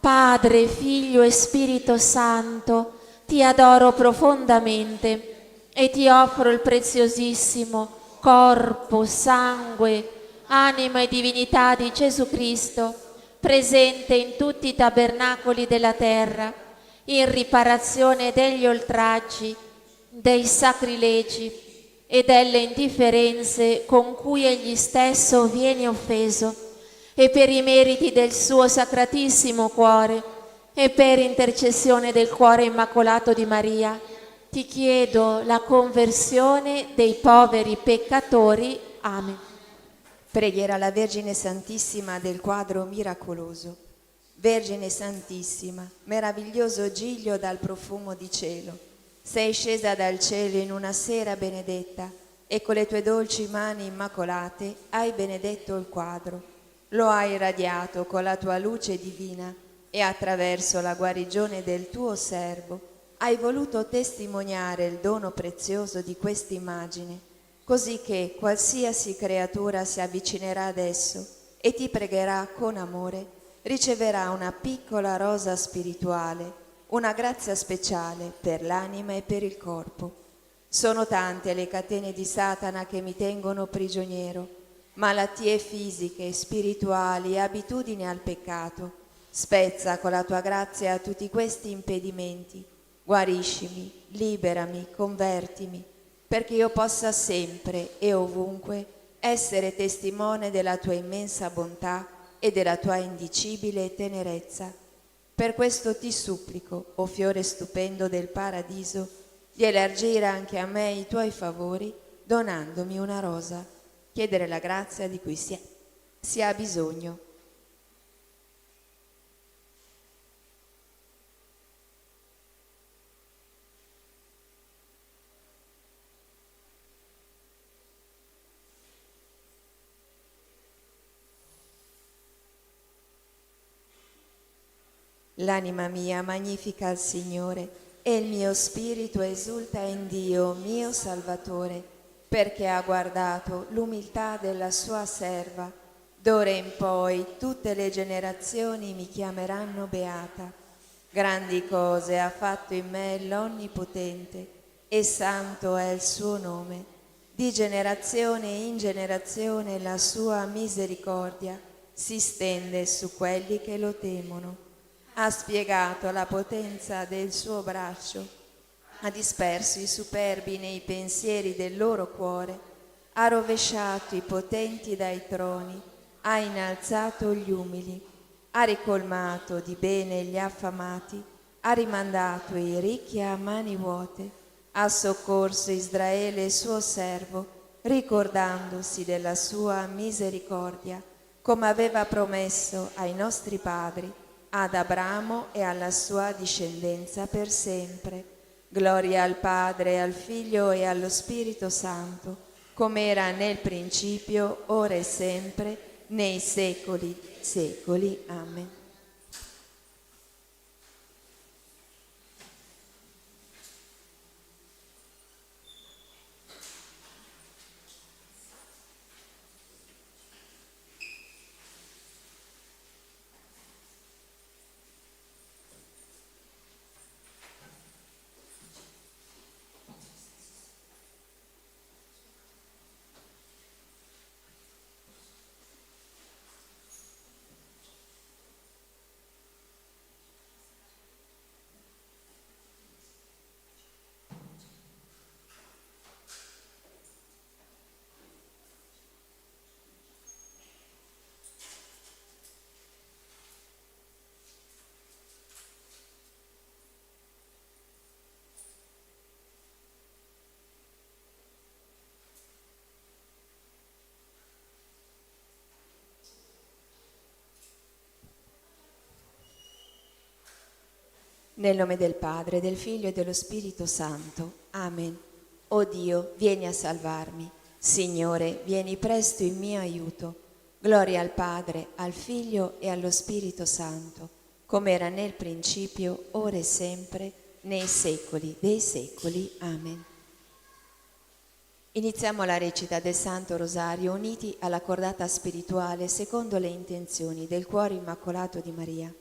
Padre, Figlio e Spirito Santo, ti adoro profondamente e ti offro il preziosissimo corpo, sangue, anima e divinità di Gesù Cristo, presente in tutti i tabernacoli della terra, in riparazione degli oltraggi, dei sacrilegi e delle indifferenze con cui egli stesso viene offeso, e per i meriti del suo sacratissimo cuore e per intercessione del cuore immacolato di Maria, ti chiedo la conversione dei poveri peccatori. Amen. Preghiera alla Vergine Santissima del quadro miracoloso. Vergine Santissima, meraviglioso giglio dal profumo di cielo, sei scesa dal cielo in una sera benedetta e con le tue dolci mani immacolate hai benedetto il quadro, lo hai irradiato con la tua luce divina e attraverso la guarigione del tuo servo hai voluto testimoniare il dono prezioso di questa immagine, così che qualsiasi creatura si avvicinerà ad esso e ti pregherà con amore, riceverà una piccola rosa spirituale, una grazia speciale per l'anima e per il corpo. Sono tante le catene di Satana che mi tengono prigioniero, malattie fisiche, spirituali, abitudini al peccato. Spezza con la tua grazia tutti questi impedimenti, guariscimi, liberami, convertimi, perché io possa sempre e ovunque essere testimone della tua immensa bontà e della tua indicibile tenerezza. Per questo ti supplico, o fiore stupendo del paradiso, di elargire anche a me i tuoi favori, donandomi una rosa, chiedere la grazia di cui si ha bisogno. L'anima mia magnifica il Signore e il mio spirito esulta in Dio, mio Salvatore, perché ha guardato l'umiltà della sua serva. D'ora in poi tutte le generazioni mi chiameranno beata. Grandi cose ha fatto in me l'Onnipotente e santo è il suo nome. Di generazione in generazione la sua misericordia si stende su quelli che lo temono. Ha spiegato la potenza del suo braccio, ha disperso i superbi nei pensieri del loro cuore, ha rovesciato i potenti dai troni, ha innalzato gli umili, ha ricolmato di bene gli affamati, ha rimandato i ricchi a mani vuote, ha soccorso Israele suo servo, ricordandosi della sua misericordia, come aveva promesso ai nostri padri, ad Abramo e alla sua discendenza per sempre. Gloria al Padre, al Figlio e allo Spirito Santo, come era nel principio, ora e sempre, nei secoli dei secoli. Amen. Nel nome del Padre, del Figlio e dello Spirito Santo. Amen. O Dio, vieni a salvarmi. Signore, vieni presto in mio aiuto. Gloria al Padre, al Figlio e allo Spirito Santo, come era nel principio, ora e sempre, nei secoli dei secoli. Amen. Iniziamo la recita del Santo Rosario uniti alla cordata spirituale secondo le intenzioni del Cuore Immacolato di Maria,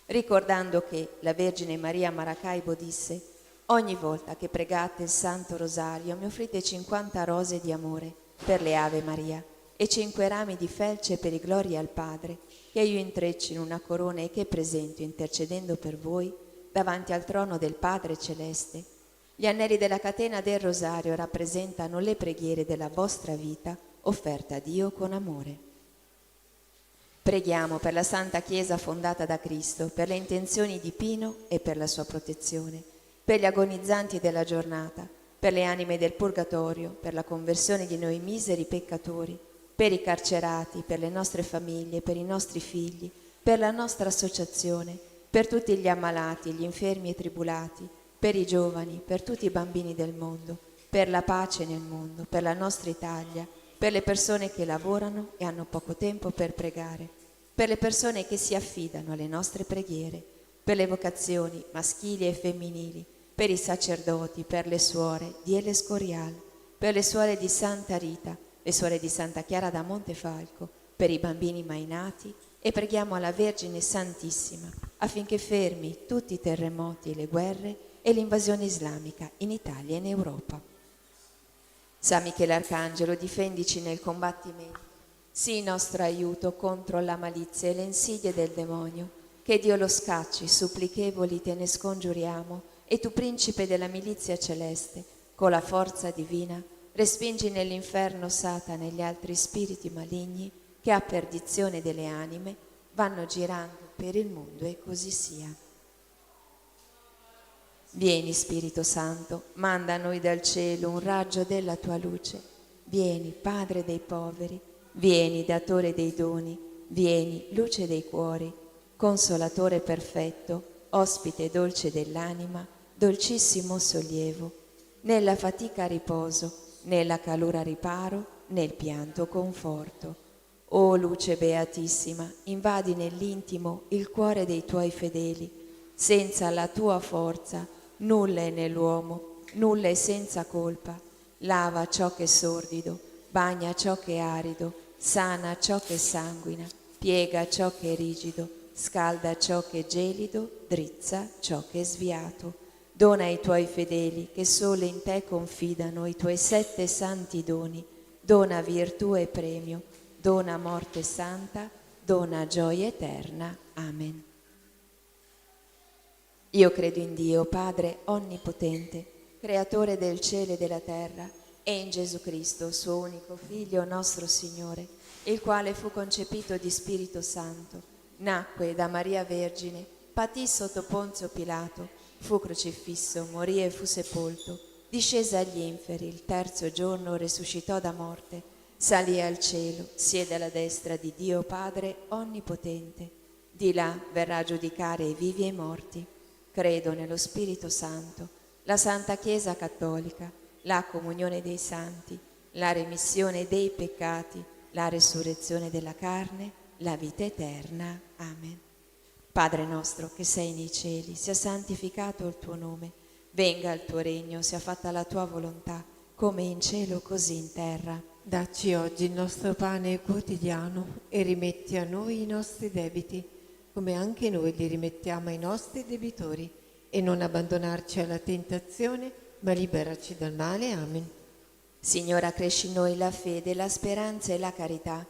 ricordando che la Vergine Maria a Maracaibo disse: ogni volta che pregate il Santo Rosario mi offrite 50 rose di amore per le Ave Maria e 5 rami di felce per i glorie al Padre, che io intrecci in una corona e che presento intercedendo per voi davanti al trono del Padre Celeste. Gli anelli della catena del Rosario rappresentano le preghiere della vostra vita offerte a Dio con amore. Preghiamo per la Santa Chiesa fondata da Cristo, per le intenzioni di Pino e per la sua protezione, per gli agonizzanti della giornata, per le anime del purgatorio, per la conversione di noi miseri peccatori, per i carcerati, per le nostre famiglie, per i nostri figli, per la nostra associazione, per tutti gli ammalati, gli infermi e tribulati, per i giovani, per tutti i bambini del mondo, per la pace nel mondo, per la nostra Italia, per le persone che lavorano e hanno poco tempo per pregare, per le persone che si affidano alle nostre preghiere, per le vocazioni maschili e femminili, per i sacerdoti, per le suore di El Escorial, per le suore di Santa Rita, le suore di Santa Chiara da Montefalco, per i bambini mai nati, e preghiamo alla Vergine Santissima affinché fermi tutti i terremoti e le guerre e l'invasione islamica in Italia e in Europa. San Michele Arcangelo, difendici nel combattimento. Sii nostro aiuto contro la malizia e le insidie del demonio. Che Dio lo scacci, supplichevoli te ne scongiuriamo, e tu, principe della milizia celeste, con la forza divina, respingi nell'inferno Satana e gli altri spiriti maligni che a perdizione delle anime vanno girando per il mondo, e così sia. Vieni, Spirito Santo, manda a noi dal cielo un raggio della tua luce. Vieni, Padre dei poveri, vieni, Datore dei doni, vieni, luce dei cuori, Consolatore perfetto, ospite dolce dell'anima, dolcissimo sollievo, nella fatica riposo, nella calura riparo, nel pianto conforto. O luce beatissima, invadi nell'intimo il cuore dei tuoi fedeli. Senza la tua forza nulla è nell'uomo, nulla è senza colpa. Lava ciò che è sordido, bagna ciò che è arido, sana ciò che sanguina, piega ciò che è rigido, scalda ciò che è gelido, drizza ciò che è sviato. Dona ai tuoi fedeli che solo in te confidano i tuoi 7 santi doni. Dona virtù e premio, dona morte santa, dona gioia eterna. Amen. Io credo in Dio, Padre onnipotente, creatore del cielo e della terra, e in Gesù Cristo, suo unico Figlio, nostro Signore, il quale fu concepito di Spirito Santo, nacque da Maria Vergine, patì sotto Ponzio Pilato, fu crocifisso, morì e fu sepolto, discese agli inferi, il terzo giorno risuscitò da morte, salì al cielo, siede alla destra di Dio Padre onnipotente. Di là verrà a giudicare i vivi e i morti. Credo nello Spirito Santo, la Santa Chiesa Cattolica, la comunione dei santi, la remissione dei peccati, la resurrezione della carne, la vita eterna. Amen. Padre nostro che sei nei cieli, sia santificato il tuo nome, venga il tuo regno, sia fatta la tua volontà, come in cielo così in terra. Dacci oggi il nostro pane quotidiano e rimetti a noi i nostri debiti, come anche noi li rimettiamo ai nostri debitori, e non abbandonarci alla tentazione, ma liberaci dal male. Amen. Signora, cresci in noi la fede, la speranza e la carità.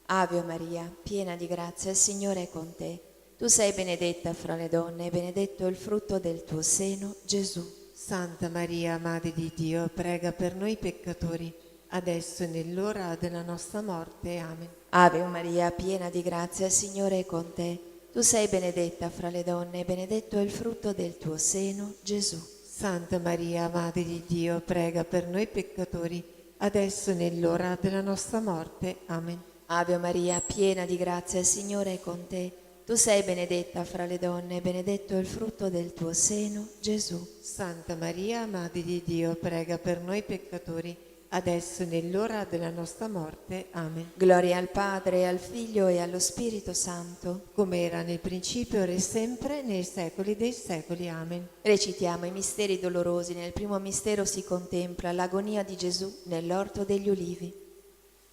Ave Maria, piena di grazia, il Signore è con te. Tu sei benedetta fra le donne e benedetto il frutto del tuo seno, Gesù. Santa Maria, Madre di Dio, prega per noi peccatori, adesso e nell'ora della nostra morte. Amen. Ave Maria, piena di grazia, il Signore è con te. Tu sei benedetta fra le donne e benedetto il frutto del tuo seno, Gesù. Santa Maria, Madre di Dio, prega per noi peccatori, adesso e nell'ora della nostra morte. Amen. Ave Maria, piena di grazia, il Signore è con te. Tu sei benedetta fra le donne e benedetto il frutto del tuo seno, Gesù. Santa Maria, Madre di Dio, prega per noi peccatori, adesso e nell'ora della nostra morte. Amen. Gloria al Padre, al Figlio e allo Spirito Santo. Come era nel principio, ora e sempre, nei secoli dei secoli. Amen. Recitiamo i misteri dolorosi. Nel primo mistero si contempla l'agonia di Gesù nell'orto degli ulivi.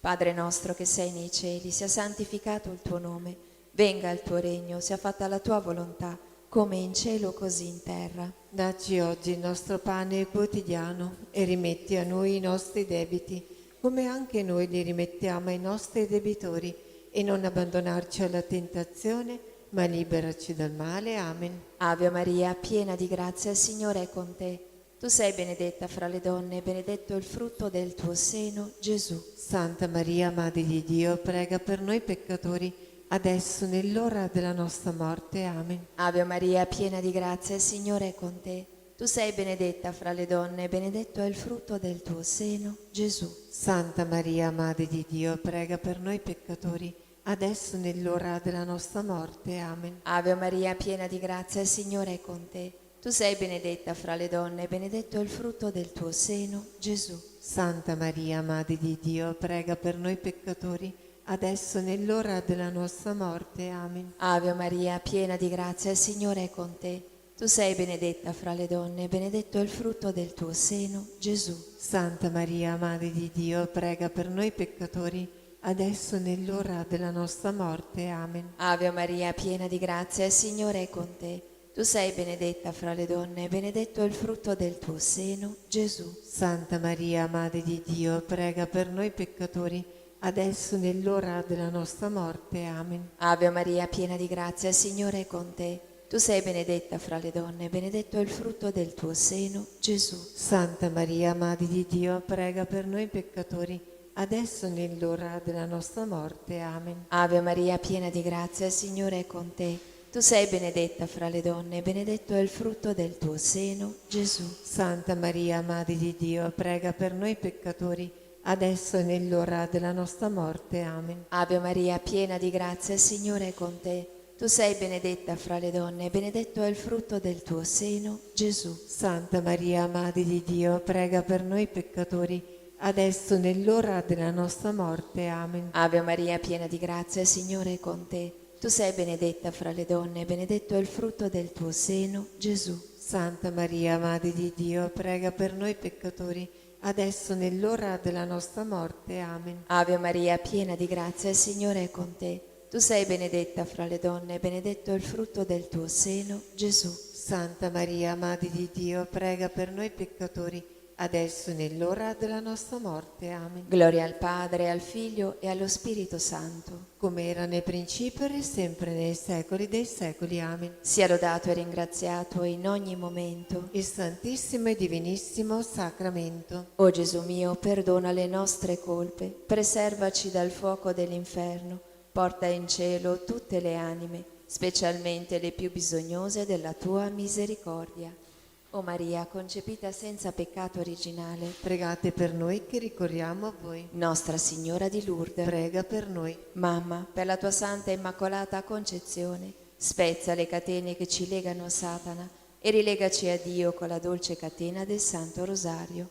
Padre nostro che sei nei cieli, sia santificato il tuo nome. Venga il tuo regno, sia fatta la tua volontà, come in cielo così in terra. Dacci oggi il nostro pane quotidiano e rimetti a noi i nostri debiti, come anche noi li rimettiamo ai nostri debitori, e non abbandonarci alla tentazione, ma liberaci dal male. Amen. Ave Maria, piena di grazia, il Signore è con te. Tu sei benedetta fra le donne e benedetto il frutto del tuo seno, Gesù. Santa Maria, Madre di Dio, prega per noi peccatori, adesso nell'ora della nostra morte. Amen. Ave Maria, piena di grazia, il Signore è con te. Tu sei benedetta fra le donne e benedetto è il frutto del tuo seno, Gesù. Santa Maria, Madre di Dio, prega per noi peccatori, adesso nell'ora della nostra morte. Amen. Ave Maria, piena di grazia, il Signore è con te. Tu sei benedetta fra le donne e benedetto è il frutto del tuo seno, Gesù. Santa Maria, Madre di Dio, prega per noi peccatori, adesso nell'ora della nostra morte. Amen. Ave Maria, piena di grazia, il Signore è con te. Tu sei benedetta fra le donne e benedetto è il frutto del tuo seno, Gesù. Santa Maria, Madre di Dio, prega per noi peccatori, adesso nell'ora della nostra morte. Amen. Ave Maria, piena di grazia, il Signore è con te. Tu sei benedetta fra le donne e benedetto è il frutto del tuo seno, Gesù. Santa Maria, Madre di Dio, prega per noi peccatori, adesso nell'ora della nostra morte. Amen. Ave Maria, piena di grazia, il Signore è con te. Tu sei benedetta fra le donne e benedetto è il frutto del tuo seno, Gesù. Santa Maria, Madre di Dio, prega per noi peccatori, adesso nell'ora della nostra morte. Amen. Ave Maria, piena di grazia, il Signore è con te. Tu sei benedetta fra le donne e benedetto è il frutto del tuo seno, Gesù. Santa Maria, Madre di Dio, prega per noi peccatori, adesso e nell'ora della nostra morte. Amen. Ave Maria, piena di grazia, il Signore è con te. Tu sei benedetta fra le donne e benedetto è il frutto del tuo seno, Gesù. Santa Maria, Madre di Dio, prega per noi peccatori, adesso e nell'ora della nostra morte. Amen. Ave Maria, piena di grazia, il Signore è con te. Tu sei benedetta fra le donne e benedetto è il frutto del tuo seno, Gesù. Santa Maria, Madre di Dio, prega per noi peccatori, adesso nell'ora della nostra morte. Amen. Ave Maria, piena di grazia, il Signore è con te. Tu sei benedetta fra le donne e benedetto è il frutto del tuo seno, Gesù. Santa Maria, Madre di Dio, prega per noi peccatori, adesso e nell'ora della nostra morte. Amen. Gloria al Padre, al Figlio e allo Spirito Santo. Come era nel principio, ora e sempre, nei secoli dei secoli. Amen. Sia lodato e ringraziato in ogni momento Il Santissimo e Divinissimo Sacramento. O Gesù mio, perdona le nostre colpe, preservaci dal fuoco dell'inferno, porta in cielo tutte le anime, specialmente le più bisognose della tua misericordia. O Maria, concepita senza peccato originale, Pregate per noi che ricorriamo a voi. Nostra Signora di Lourdes, Prega per noi. Mamma, per la tua santa e immacolata concezione, spezza le catene che ci legano a Satana, e rilegaci a Dio con la dolce catena del Santo Rosario.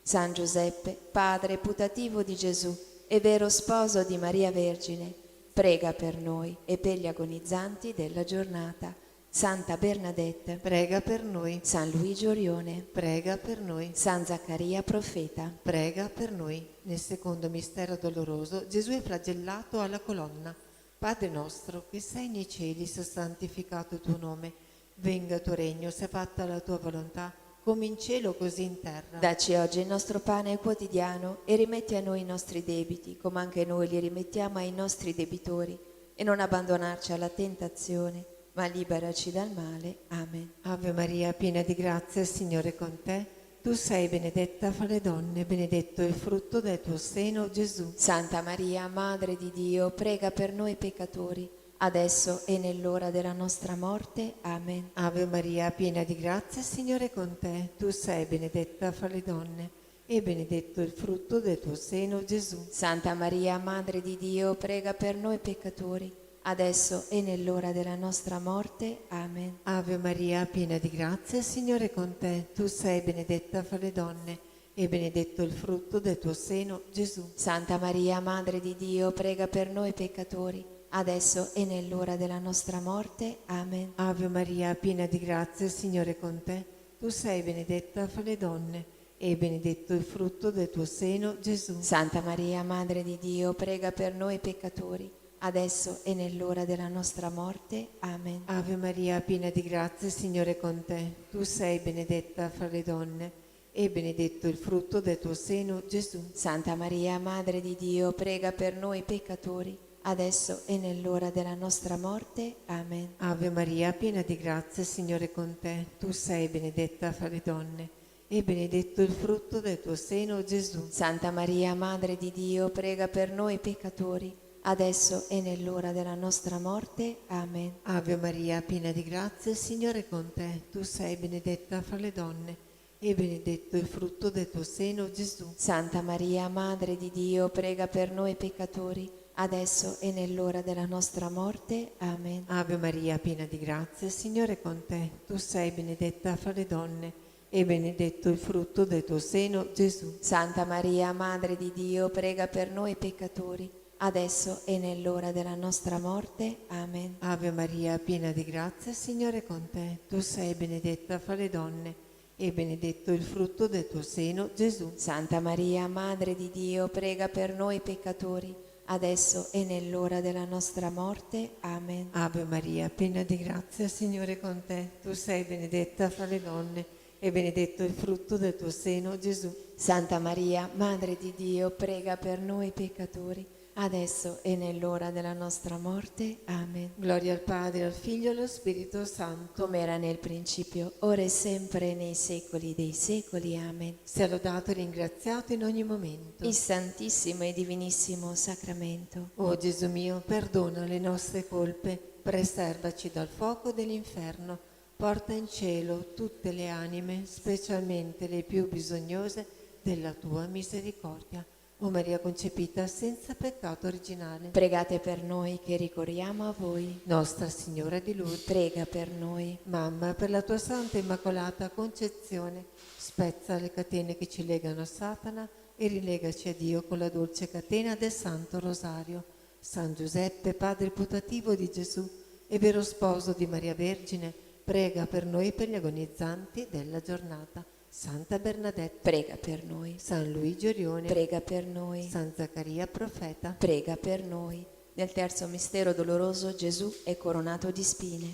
San Giuseppe, padre putativo di Gesù e vero sposo di Maria Vergine, prega per noi e per gli agonizzanti della giornata. Santa Bernadette, prega per noi, San Luigi Orione, prega per noi, San Zaccaria Profeta. prega per noi. Nel secondo mistero doloroso Gesù è flagellato alla colonna. Padre nostro che sei nei cieli, sia santificato il tuo nome, venga il tuo regno, sia fatta la tua volontà, come in cielo così in terra. Dacci oggi il nostro pane quotidiano e rimetti a noi i nostri debiti, come anche noi li rimettiamo ai nostri debitori, e non abbandonarci alla tentazione, ma liberaci dal male. Amen. Ave Maria, piena di grazia, il Signore è con te. Tu sei benedetta fra le donne, benedetto è il frutto del tuo seno, Gesù. Santa Maria, Madre di Dio, prega per noi peccatori, adesso e nell'ora della nostra morte. Amen. Ave Maria, piena di grazia, il Signore è con te. Tu sei benedetta fra le donne e benedetto il frutto del tuo seno, Gesù. Santa Maria, Madre di Dio, prega per noi peccatori, adesso e nell'ora della nostra morte. Amen. Ave Maria, piena di grazia, il Signore è con te. Tu sei benedetta fra le donne e benedetto il frutto del tuo seno, Gesù. Santa Maria, Madre di Dio, prega per noi peccatori, adesso e nell'ora della nostra morte. Amen. Ave Maria, piena di grazia, il Signore è con te. Tu sei benedetta fra le donne e benedetto il frutto del tuo seno, Gesù. Santa Maria, Madre di Dio, prega per noi peccatori, adesso e nell'ora della nostra morte. Amen. Ave Maria, piena di grazia, il Signore è con te. Tu sei benedetta fra le donne e benedetto il frutto del tuo seno, Gesù. Santa Maria, Madre di Dio, prega per noi peccatori, adesso e nell'ora della nostra morte. Amen. Ave Maria, piena di grazia, il Signore è con te. Tu sei benedetta fra le donne e benedetto il frutto del tuo seno, Gesù. Santa Maria, Madre di Dio, prega per noi peccatori, adesso e nell'ora della nostra morte. Amen. Ave Maria, piena di grazia, il Signore è con te. Tu sei benedetta fra le donne e benedetto il frutto del tuo seno, Gesù. Santa Maria, Madre di Dio, prega per noi peccatori, adesso e nell'ora della nostra morte. Amen. Ave Maria, piena di grazia, il Signore è con te. Tu sei benedetta fra le donne e benedetto il frutto del tuo seno, Gesù. Santa Maria, Madre di Dio, prega per noi peccatori, adesso e nell'ora della nostra morte. Amen. Ave Maria, piena di grazia, il Signore è con te. Tu sei benedetta fra le donne e benedetto il frutto del tuo seno, Gesù. Santa Maria, Madre di Dio, prega per noi peccatori, adesso e nell'ora della nostra morte. Amen. Ave Maria, piena di grazia, il Signore è con te. Tu sei benedetta fra le donne e benedetto il frutto del tuo seno, Gesù. Santa Maria, Madre di Dio, prega per noi peccatori, adesso e nell'ora della nostra morte. Amen. Gloria al Padre, al Figlio e allo Spirito Santo. Come era nel principio, ora e sempre, nei secoli dei secoli. Amen. Sia lodato e ringraziato in ogni momento. Il Santissimo e Divinissimo Sacramento. O Gesù mio, perdona le nostre colpe, preservaci dal fuoco dell'inferno, porta in cielo tutte le anime, specialmente le più bisognose della tua misericordia. O Maria concepita senza peccato originale, Pregate per noi che ricorriamo a voi. Nostra Signora di Lourdes, Prega per noi. Mamma, per la tua santa immacolata concezione, spezza le catene che ci legano a Satana e rilegaci a Dio con la dolce catena del Santo Rosario. San Giuseppe, padre putativo di Gesù e vero sposo di Maria Vergine, prega per noi e per gli agonizzanti della giornata. Santa Bernadette, Prega per noi. San Luigi Orione, Prega per noi. San Zaccaria Profeta. Prega per noi. Nel terzo mistero doloroso Gesù è coronato di spine.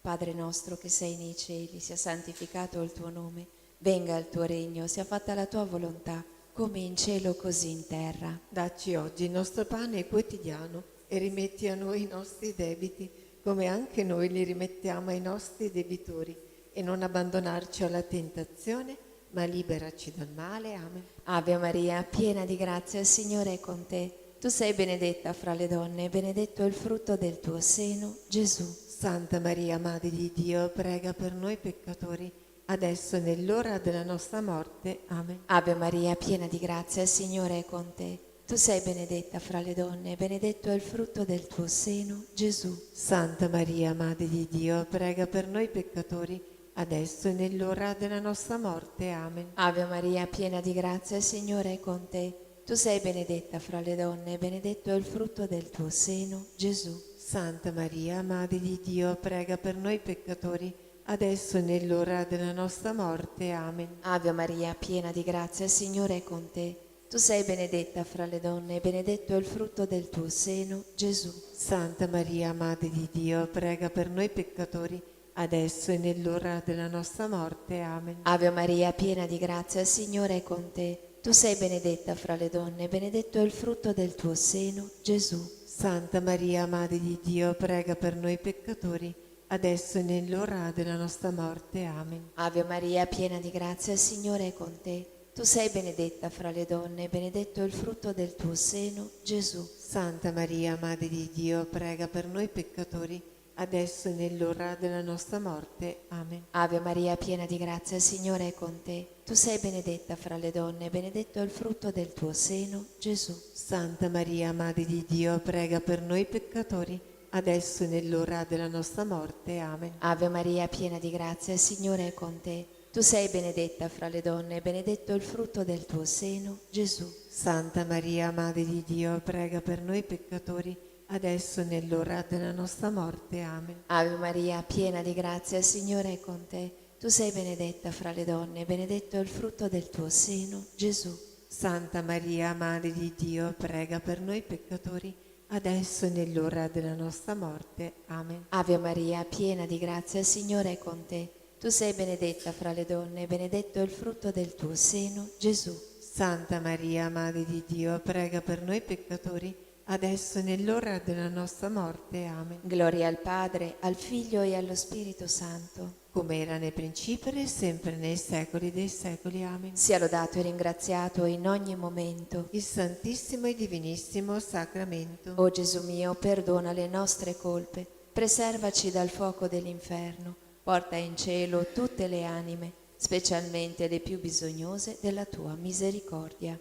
Padre nostro che sei nei cieli, sia santificato il tuo nome. Venga il tuo regno, sia fatta la tua volontà, come in cielo così in terra. Dacci oggi il nostro pane quotidiano e rimetti a noi i nostri debiti, come anche noi li rimettiamo ai nostri debitori. E non abbandonarci alla tentazione, ma liberaci dal male. Amen. Ave Maria, piena di grazia, il Signore è con te. Tu sei benedetta fra le donne, e benedetto è il frutto del tuo seno, Gesù. Santa Maria, Madre di Dio, prega per noi peccatori, adesso e nell'ora della nostra morte. Amen. Ave Maria, piena di grazia, il Signore è con te. Tu sei benedetta fra le donne e benedetto è il frutto del tuo seno, Gesù. Santa Maria, Madre di Dio, prega per noi peccatori, adesso e nell'ora della nostra morte. Amen. Ave Maria, piena di grazia, il Signore è con te. Tu sei benedetta fra le donne e benedetto è il frutto del tuo seno, Gesù. Santa Maria, Madre di Dio, prega per noi peccatori, adesso e nell'ora della nostra morte. Amen. Ave Maria, piena di grazia, il Signore è con te. Tu sei benedetta fra le donne e benedetto è il frutto del tuo seno, Gesù. Santa Maria, Madre di Dio, prega per noi peccatori, adesso e nell'ora della nostra morte. Amen. Ave Maria, piena di grazia, il Signore è con te. Tu sei benedetta fra le donne e benedetto è il frutto del tuo seno, Gesù. Santa Maria, Madre di Dio, prega per noi peccatori, adesso e nell'ora della nostra morte. Amen. Ave Maria, piena di grazia, il Signore è con te. Tu sei benedetta fra le donne e benedetto è il frutto del tuo seno, Gesù. Santa Maria, Madre di Dio, prega per noi peccatori, adesso e nell'ora della nostra morte. Amen. Ave Maria, piena di grazia, il Signore è con te. Tu sei benedetta fra le donne e benedetto è il frutto del tuo seno, Gesù. Santa Maria, Madre di Dio, prega per noi peccatori, adesso e nell'ora della nostra morte. Amen. Ave Maria, piena di grazia, il Signore è con te. Tu sei benedetta fra le donne e benedetto è il frutto del tuo seno, Gesù. Santa Maria, Madre di Dio, prega per noi peccatori, adesso e nell'ora della nostra morte. Amen. Ave Maria, piena di grazia, il Signore è con te. Tu sei benedetta fra le donne e benedetto è il frutto del tuo seno, Gesù. Santa Maria, Madre di Dio, prega per noi peccatori, adesso e nell'ora della nostra morte. Amen. Ave Maria, piena di grazia, il Signore è con te. Tu sei benedetta fra le donne e benedetto è il frutto del tuo seno, Gesù. Santa Maria, Madre di Dio, prega per noi peccatori, adesso e nell'ora della nostra morte. Amen. Gloria al Padre, al Figlio e allo Spirito Santo. Come era nel principio e sempre nei secoli dei secoli. Amen. Sia lodato e ringraziato in ogni momento. Il Santissimo e Divinissimo Sacramento. O Gesù mio, perdona le nostre colpe, preservaci dal fuoco dell'inferno, porta in cielo tutte le anime, specialmente le più bisognose della tua misericordia.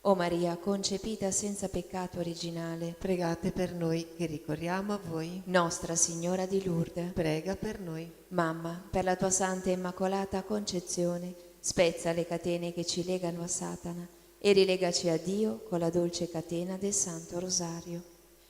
O Maria, concepita senza peccato originale, Pregate per noi che ricorriamo a voi. Nostra Signora di Lourdes, Prega per noi. Mamma, per la tua santa e immacolata concezione, spezza le catene che ci legano a Satana e rilegaci a Dio con la dolce catena del Santo Rosario.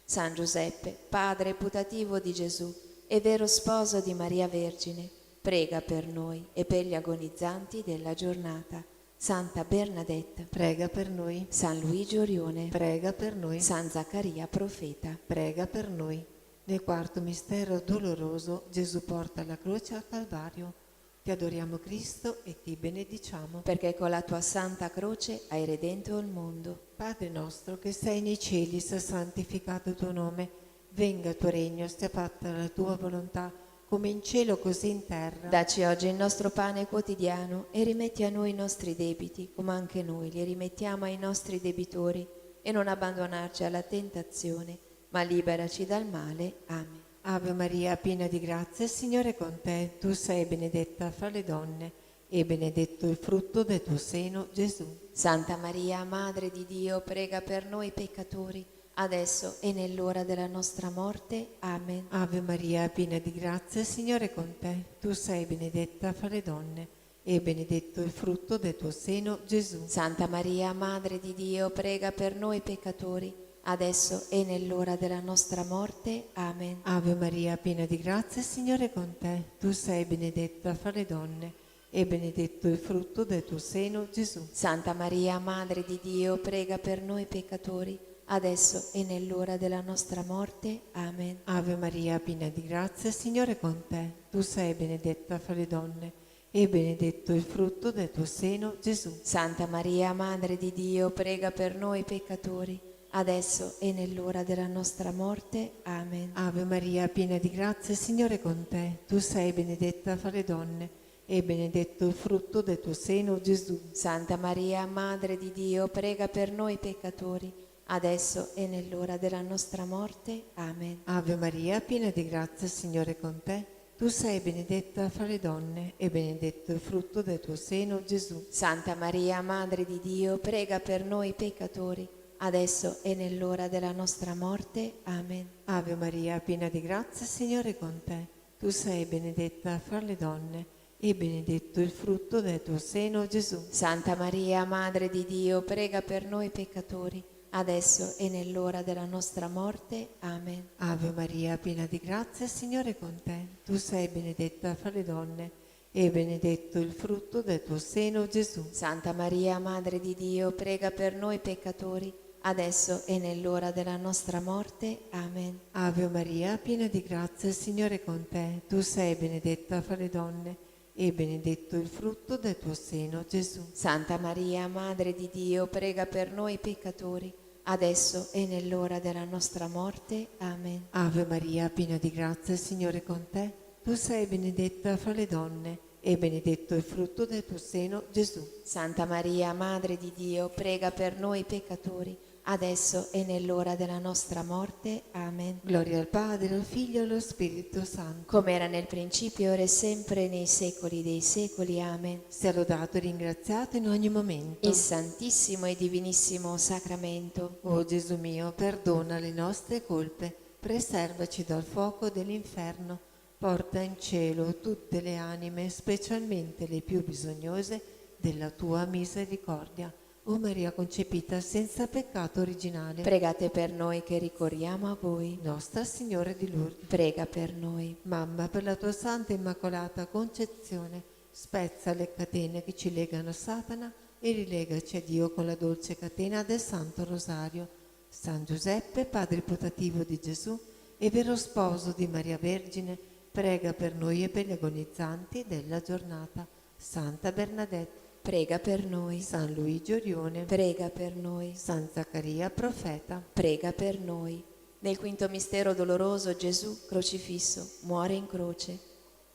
San Giuseppe, padre putativo di Gesù e vero sposo di Maria Vergine, prega per noi e per gli agonizzanti della giornata. Santa Bernadette, Prega per noi. San Luigi Orione, Prega per noi. San Zaccaria Profeta. Prega per noi. Nel quarto mistero doloroso Gesù porta la croce al Calvario. Ti adoriamo Cristo e ti benediciamo. Perché con la tua santa croce hai redento il mondo. Padre nostro che sei nei cieli, sia santificato il tuo nome. Venga il tuo regno, sia fatta la tua volontà, come in cielo così in terra. Dacci oggi il nostro pane quotidiano e rimetti a noi i nostri debiti, come anche noi li rimettiamo ai nostri debitori, e non abbandonarci alla tentazione, ma liberaci dal male. Amen. Ave Maria, piena di grazia, il Signore è con te. Tu sei benedetta fra le donne e benedetto il frutto del tuo seno, Gesù. Santa Maria, Madre di Dio, prega per noi peccatori, adesso e nell'ora della nostra morte. Amen. Ave Maria, piena di grazia, il Signore è con te. Tu sei benedetta fra le donne e benedetto il frutto del tuo seno, Gesù. Santa Maria, Madre di Dio, prega per noi peccatori, adesso e nell'ora della nostra morte. Amen. Ave Maria, piena di grazia, il Signore è con te. Tu sei benedetta fra le donne e benedetto il frutto del tuo seno, Gesù. Santa Maria, Madre di Dio, prega per noi peccatori, adesso e nell'ora della nostra morte. Amen. Ave Maria, piena di grazia, il Signore è con te. Tu sei benedetta fra le donne e benedetto il frutto del tuo seno, Gesù. Santa Maria, Madre di Dio, prega per noi peccatori, adesso e nell'ora della nostra morte. Amen. Ave Maria, piena di grazia, il Signore è con te. Tu sei benedetta fra le donne e benedetto il frutto del tuo seno, Gesù. Santa Maria, Madre di Dio, prega per noi peccatori, adesso e nell'ora della nostra morte. Amen. Ave Maria, piena di grazia, il Signore è con te. Tu sei benedetta fra le donne e benedetto il frutto del tuo seno, Gesù. Santa Maria, Madre di Dio, prega per noi peccatori, adesso e nell'ora della nostra morte. Amen. Ave Maria, piena di grazia, Signore è con te. Tu sei benedetta fra le donne e benedetto il frutto del tuo seno, Gesù. Santa Maria, Madre di Dio, prega per noi peccatori, adesso e nell'ora della nostra morte. Amen. Ave Maria, piena di grazia, Signore è con te. Tu sei benedetta fra le donne e benedetto il frutto del tuo seno, Gesù. Santa Maria, Madre di Dio, prega per noi peccatori, adesso e nell'ora della nostra morte. Amen. Ave Maria, piena di grazia, il Signore è con te. Tu sei benedetta fra le donne e benedetto il frutto del tuo seno, Gesù. Santa Maria, Madre di Dio, prega per noi peccatori, adesso e nell'ora della nostra morte. Amen. Ave Maria, piena di grazia, il Signore è con te. Tu sei benedetta fra le donne e benedetto il frutto del tuo seno, Gesù. Santa Maria, Madre di Dio, prega per noi peccatori, adesso e nell'ora della nostra morte. Amen. Gloria al Padre, al Figlio e allo Spirito Santo. Come era nel principio, ora e sempre, nei secoli dei secoli. Amen. Sia lodato e ringraziato in ogni momento. Il Santissimo e Divinissimo Sacramento. O Gesù mio, perdona le nostre colpe, preservaci dal fuoco dell'inferno, porta in cielo tutte le anime, specialmente le più bisognose della tua misericordia. O Maria concepita senza peccato originale, Pregate per noi che ricorriamo a voi. Nostra Signora di Lourdes, Prega per noi. Mamma, per la tua santa immacolata concezione, spezza le catene che ci legano a Satana e rilegaci a Dio con la dolce catena del Santo Rosario. San Giuseppe, Padre putativo di Gesù e vero sposo di Maria Vergine, prega per noi e per gli agonizzanti della giornata. Santa Bernadette, Prega per noi. San Luigi Orione, Prega per noi. San Zaccaria Profeta. Prega per noi. Nel quinto mistero doloroso Gesù, crocifisso, muore in croce.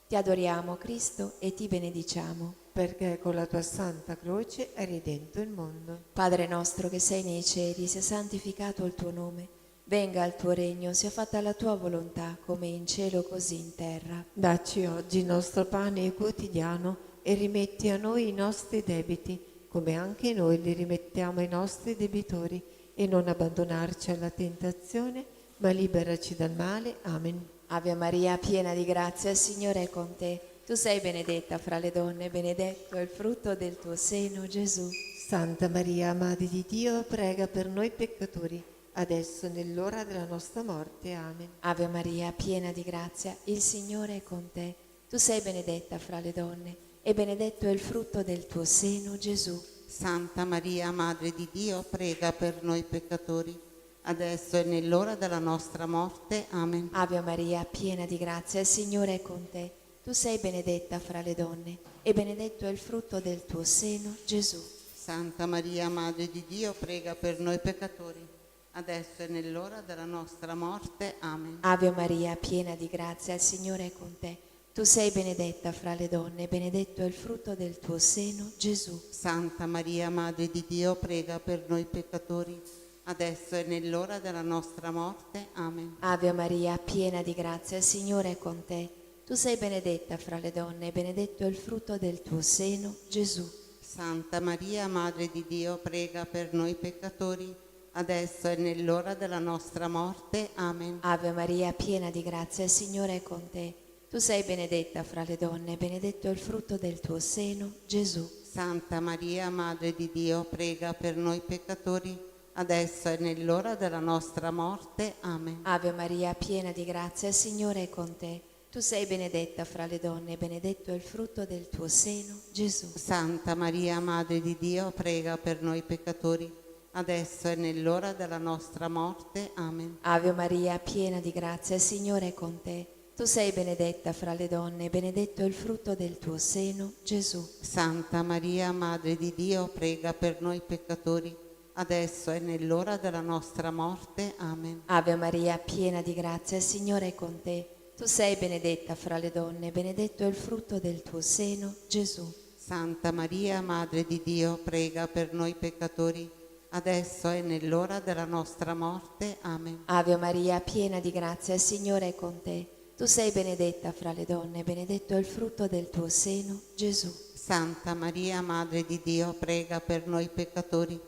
Ti adoriamo, Cristo, e ti benediciamo. Perché con la tua santa croce hai redento il mondo. Padre nostro che sei nei cieli, sia santificato il tuo nome. Venga il tuo regno, sia fatta la tua volontà, come in cielo così in terra. Dacci oggi il nostro pane quotidiano e rimetti a noi i nostri debiti, come anche noi li rimettiamo ai nostri debitori, e non abbandonarci alla tentazione, ma liberaci dal male. Amen. Ave Maria, piena di grazia, il Signore è con te. Tu sei benedetta fra le donne, benedetto è il frutto del tuo seno, Gesù. Santa Maria, Madre di Dio, prega per noi peccatori, adesso e nell'ora della nostra morte. Amen. Ave Maria, piena di grazia, il Signore è con te. Tu sei benedetta fra le donne, e benedetto è il frutto del tuo seno, Gesù. Santa Maria, Madre di Dio, prega per noi peccatori, adesso e nell'ora della nostra morte. Amen. Ave Maria, piena di grazia, il Signore è con te. Tu sei benedetta fra le donne, e benedetto è il frutto del tuo seno, Gesù. Santa Maria, Madre di Dio, prega per noi peccatori, adesso e nell'ora della nostra morte. Amen. Ave Maria, piena di grazia, il Signore è con te. Tu sei benedetta fra le donne, e benedetto è il frutto del tuo seno, Gesù. Santa Maria, Madre di Dio, prega per noi peccatori, adesso e nell'ora della nostra morte. Amen. Ave Maria, piena di grazia, il Signore è con te. Tu sei benedetta fra le donne, e benedetto è il frutto del tuo seno, Gesù. Santa Maria, Madre di Dio, prega per noi peccatori, adesso e nell'ora della nostra morte. Amen. Ave Maria, piena di grazia, il Signore è con te. Tu sei benedetta fra le donne, e benedetto è il frutto del tuo seno, Gesù. Santa Maria, Madre di Dio, prega per noi peccatori, adesso e nell'ora della nostra morte. Amen. Ave Maria, piena di grazia, il Signore è con te. Tu sei benedetta fra le donne, e benedetto è il frutto del tuo seno, Gesù. Santa Maria, Madre di Dio, prega per noi peccatori, adesso e nell'ora della nostra morte. Amen. Ave Maria, piena di grazia, il Signore è con te. Tu sei benedetta fra le donne, e benedetto è il frutto del tuo seno, Gesù. Santa Maria, Madre di Dio, prega per noi peccatori, adesso e nell'ora della nostra morte. Amen. Ave Maria, piena di grazia, il Signore è con te. Tu sei benedetta fra le donne, e benedetto è il frutto del tuo seno, Gesù. Santa Maria, Madre di Dio, prega per noi peccatori, adesso e nell'ora della nostra morte. Amen. Ave Maria, piena di grazia, il Signore è con te. Tu sei benedetta fra le donne, e benedetto è il frutto del tuo seno, Gesù. Santa Maria, Madre di Dio, prega per noi peccatori,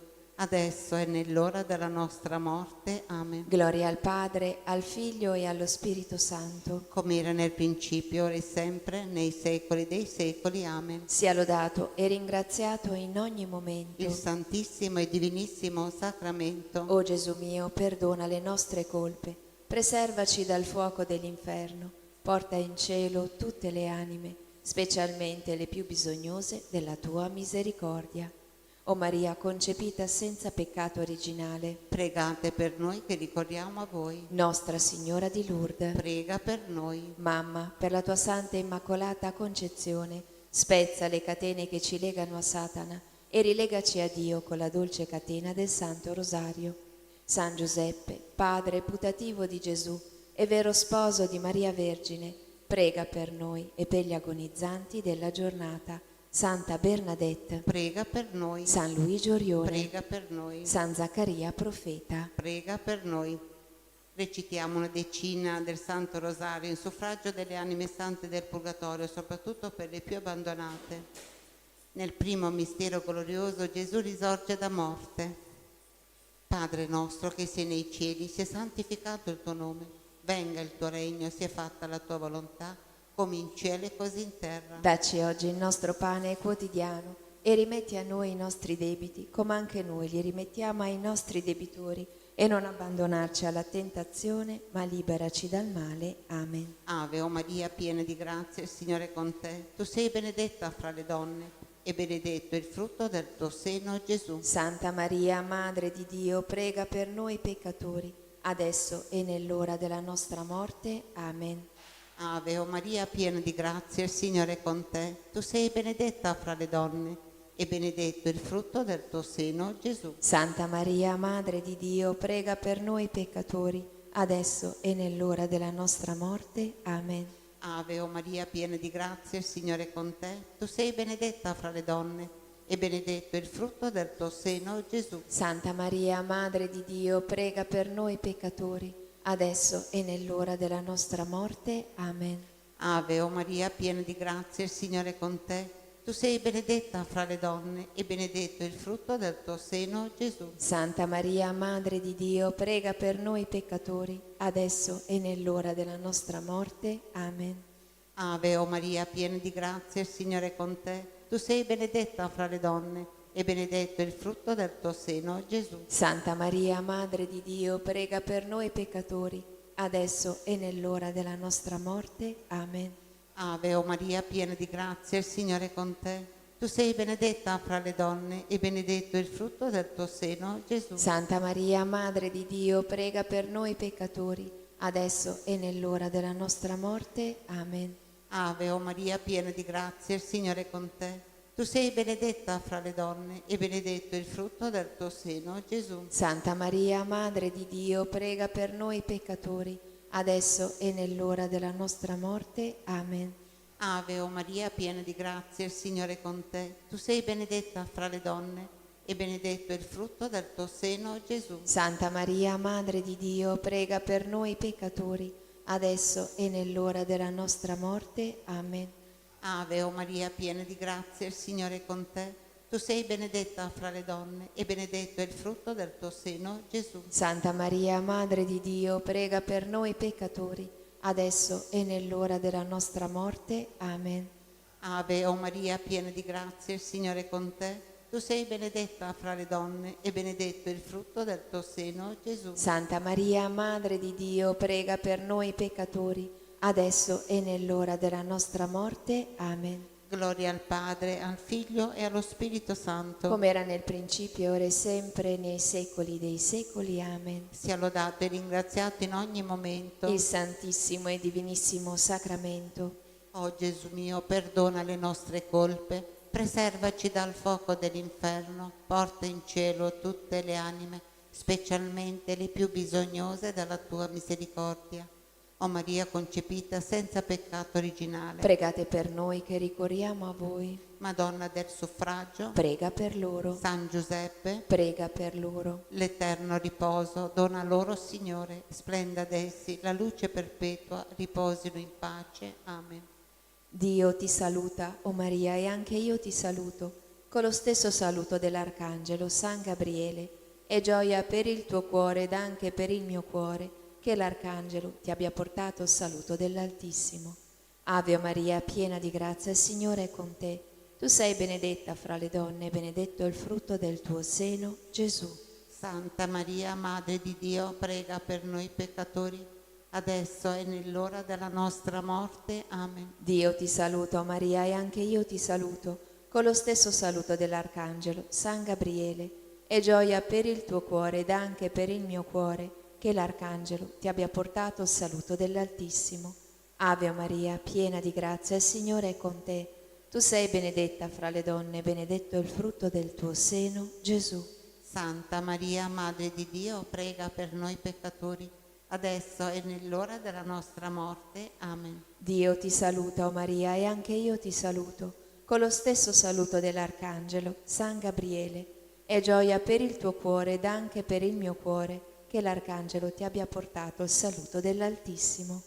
adesso e nell'ora della nostra morte. Amen. Gloria al Padre, al Figlio e allo Spirito Santo. Come era nel principio, ora e sempre, nei secoli dei secoli. Amen. Sia lodato e ringraziato in ogni momento. Il Santissimo e Divinissimo Sacramento. O Gesù mio, perdona le nostre colpe, preservaci dal fuoco dell'inferno, porta in cielo tutte le anime, specialmente le più bisognose della tua misericordia. O Maria concepita senza peccato originale, Pregate per noi che ricorriamo a voi. Nostra Signora di Lourdes, Prega per noi. Mamma, per la tua santa e immacolata concezione, spezza le catene che ci legano a Satana e rilegaci a Dio con la dolce catena del Santo Rosario. San Giuseppe, padre putativo di Gesù e vero sposo di Maria Vergine, prega per noi e per gli agonizzanti della giornata. Santa Bernadette, Prega per noi. San Luigi Orione, Prega per noi. San Zaccaria Profeta. Prega per noi. Recitiamo una decina del Santo Rosario in suffragio delle anime sante del Purgatorio, soprattutto per le più abbandonate. Nel primo mistero glorioso Gesù risorge da morte. Padre nostro che sei nei cieli, sia santificato il tuo nome, venga il tuo regno, sia fatta la tua volontà, come in cielo e così in terra. Dacci oggi il nostro pane quotidiano e rimetti a noi i nostri debiti, come anche noi li rimettiamo ai nostri debitori, e non abbandonarci alla tentazione, ma liberaci dal male. Amen. Ave o Maria, piena di grazia, il Signore è con te. Tu sei benedetta fra le donne e benedetto il frutto del tuo seno, Gesù. Santa Maria, Madre di Dio, prega per noi peccatori, adesso e nell'ora della nostra morte. Amen. Ave o Maria, piena di grazia, il Signore è con te. Tu sei benedetta fra le donne e benedetto il frutto del tuo seno, Gesù. Santa Maria, Madre di Dio, prega per noi peccatori, adesso e nell'ora della nostra morte. Amen. Ave o Maria, piena di grazia, il Signore è con te. Tu sei benedetta fra le donne e benedetto il frutto del tuo seno, Gesù. Santa Maria, Madre di Dio, prega per noi peccatori, adesso e nell'ora della nostra morte. Amen. Ave o Maria, piena di grazia, il Signore è con te. Tu sei benedetta fra le donne e benedetto il frutto del tuo seno, Gesù. Santa Maria, Madre di Dio, prega per noi peccatori, adesso e nell'ora della nostra morte. Amen. Ave o Maria, piena di grazia, il Signore è con te. Tu sei benedetta fra le donne e benedetto il frutto del tuo seno, Gesù. Santa Maria, Madre di Dio, prega per noi peccatori, adesso e nell'ora della nostra morte. Amen. Ave o Maria, piena di grazia, il Signore è con te. Tu sei benedetta fra le donne e benedetto il frutto del tuo seno, Gesù. Santa Maria, Madre di Dio, prega per noi peccatori, adesso e nell'ora della nostra morte. Amen. Ave o Maria, piena di grazia, il Signore è con te. Tu sei benedetta fra le donne e benedetto il frutto del tuo seno, Gesù. Santa Maria, Madre di Dio, prega per noi peccatori, adesso e nell'ora della nostra morte. Amen. Ave o Maria, piena di grazia, il Signore è con te. Tu sei benedetta fra le donne e benedetto il frutto del tuo seno, Gesù. Santa Maria, Madre di Dio, prega per noi peccatori, adesso e nell'ora della nostra morte. Amen. Ave o Maria, piena di grazia, il Signore è con te. Tu sei benedetta fra le donne e benedetto è il frutto del tuo seno, Gesù. Santa Maria, Madre di Dio, prega per noi peccatori, adesso e nell'ora della nostra morte. Amen. Ave o Maria, piena di grazia, il Signore è con te. Tu sei benedetta fra le donne e benedetto è il frutto del tuo seno, Gesù. Santa Maria, Madre di Dio, prega per noi peccatori, adesso e nell'ora della nostra morte. Amen. Gloria al Padre, al Figlio e allo Spirito Santo. Come era nel principio, ora e sempre, nei secoli dei secoli. Amen. Sia lodato e ringraziato in ogni momento. Il Santissimo e Divinissimo Sacramento. O Gesù mio, perdona le nostre colpe, preservaci dal fuoco dell'inferno, porta in cielo tutte le anime, specialmente le più bisognose della tua misericordia. O Maria concepita senza peccato originale, Pregate per noi che ricorriamo a voi. Madonna del suffragio, Prega per loro. San Giuseppe, Prega per loro. l'eterno riposo dona loro, Signore, splenda ad essi la luce perpetua, riposino in pace. Amen. Dio ti saluta, o Maria, e anche io ti saluto. con lo stesso saluto dell'Arcangelo San Gabriele, è gioia per il tuo cuore ed anche per il mio cuore che l'Arcangelo ti abbia portato il saluto dell'Altissimo. Ave Maria, piena di grazia, il Signore è con te. Tu sei benedetta fra le donne, e benedetto è il frutto del tuo seno, Gesù. Santa Maria, Madre di Dio, prega per noi peccatori, adesso e nell'ora della nostra morte. Amen. Dio ti saluto, Maria, e anche io ti saluto, con lo stesso saluto dell'Arcangelo San Gabriele. È gioia per il tuo cuore ed anche per il mio cuore che l'Arcangelo ti abbia portato il saluto dell'Altissimo. Ave Maria, piena di grazia, il Signore è con te. Tu sei benedetta fra le donne, benedetto è il frutto del tuo seno, Gesù. Santa Maria, Madre di Dio, prega per noi peccatori, adesso e nell'ora della nostra morte. Amen. Dio ti saluta, o Maria, e anche io ti saluto, con lo stesso saluto dell'Arcangelo San Gabriele. È gioia per il tuo cuore ed anche per il mio cuore che l'Arcangelo ti abbia portato il saluto dell'Altissimo.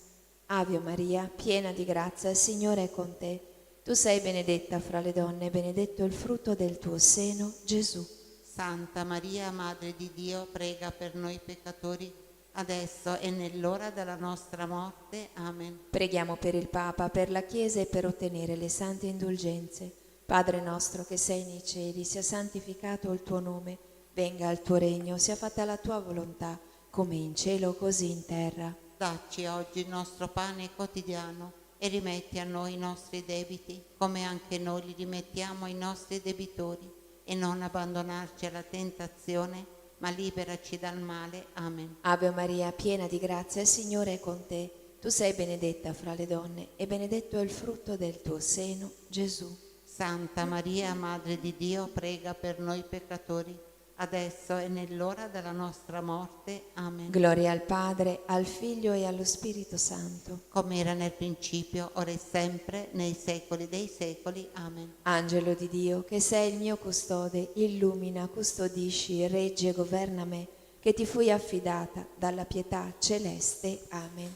Ave Maria, piena di grazia, il Signore è con te. Tu sei benedetta fra le donne, benedetto è il frutto del tuo seno, Gesù. Santa Maria, Madre di Dio, prega per noi peccatori, adesso e nell'ora della nostra morte. Amen. Preghiamo per il Papa, per la Chiesa e per ottenere le sante indulgenze. Padre nostro che sei nei cieli, sia santificato il tuo nome, venga il tuo regno, sia fatta la tua volontà, come in cielo così in terra. Dacci oggi il nostro pane quotidiano e rimetti a noi i nostri debiti, come anche noi li rimettiamo ai nostri debitori, e non abbandonarci alla tentazione, ma liberaci dal male. Amen. Ave Maria, piena di grazia, il Signore è con te. Tu sei benedetta fra le donne, e benedetto è il frutto del tuo seno, Gesù. Santa Maria, Madre di Dio, prega per noi peccatori, adesso e nell'ora della nostra morte. Amen. Gloria al Padre, al Figlio e allo Spirito Santo. Come era nel principio, ora e sempre, nei secoli dei secoli. Amen. Angelo di Dio, che sei il mio custode, illumina, custodisci, reggi e governa me, che ti fui affidata dalla pietà celeste. Amen.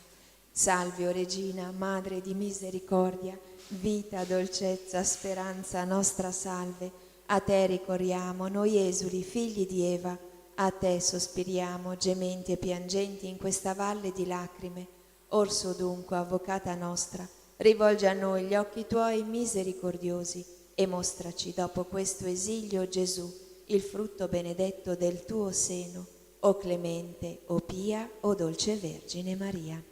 Salve, o Regina, Madre di misericordia, vita, dolcezza, speranza, nostra salve. A te ricorriamo, noi esuli, figli di Eva, a te sospiriamo, gementi e piangenti in questa valle di lacrime. Orso dunque, avvocata nostra, rivolgi a noi gli occhi tuoi misericordiosi e mostraci dopo questo esilio Gesù, il frutto benedetto del tuo seno, o clemente, o pia, o dolce Vergine Maria.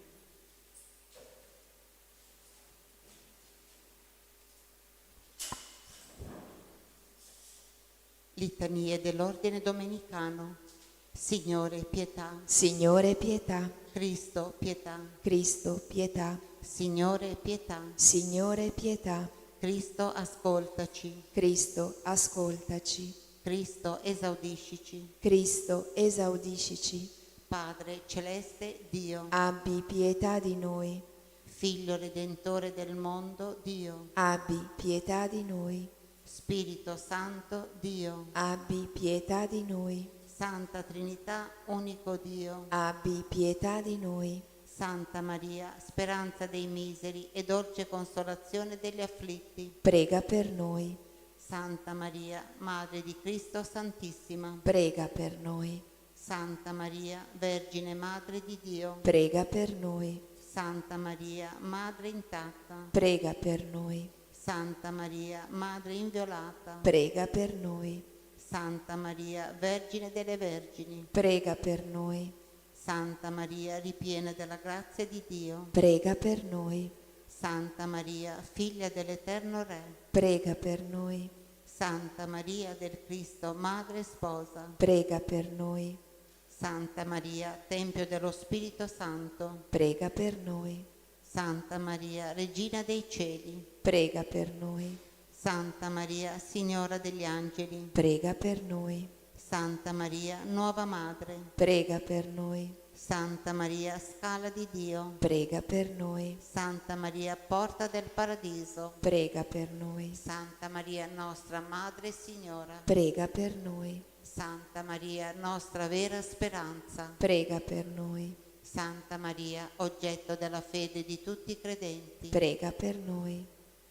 Litanie dell'Ordine Domenicano. Signore, pietà. Signore, pietà. Cristo, pietà. Cristo, pietà. Signore, pietà. Signore, pietà. Cristo, ascoltaci. Cristo, ascoltaci. Cristo, esaudiscici. Cristo, esaudiscici. Padre celeste, Dio. Abbi pietà di noi. Figlio redentore del mondo, Dio. Abbi pietà di noi. Spirito Santo, Dio. Abbi pietà di noi. Santa Trinità, unico Dio. Abbi pietà di noi. Santa Maria, speranza dei miseri e dolce consolazione degli afflitti. Prega per noi. Santa Maria, Madre di Cristo Santissima. Prega per noi. Santa Maria, Vergine Madre di Dio. Prega per noi. Santa Maria, Madre intatta. Prega per noi. Santa Maria, Madre inviolata. Prega per noi. Santa Maria, Vergine delle Vergini. Prega per noi. Santa Maria, ripiena della grazia di Dio. Prega per noi. Santa Maria, Figlia dell'Eterno Re. Prega per noi. Santa Maria del Cristo, Madre e Sposa. Prega per noi. Santa Maria, Tempio dello Spirito Santo. Prega per noi. Santa Maria, Regina dei Cieli. Prega per noi. Santa Maria, Signora degli Angeli. Prega per noi. Santa Maria, Nuova Madre. Prega per noi. Santa Maria, Scala di Dio. Prega per noi. Santa Maria, Porta del Paradiso. Prega per noi. Santa Maria, nostra Madre e Signora. Prega per noi. Santa Maria, nostra vera speranza. Prega per noi. Santa Maria, oggetto della fede di tutti i credenti. Prega per noi.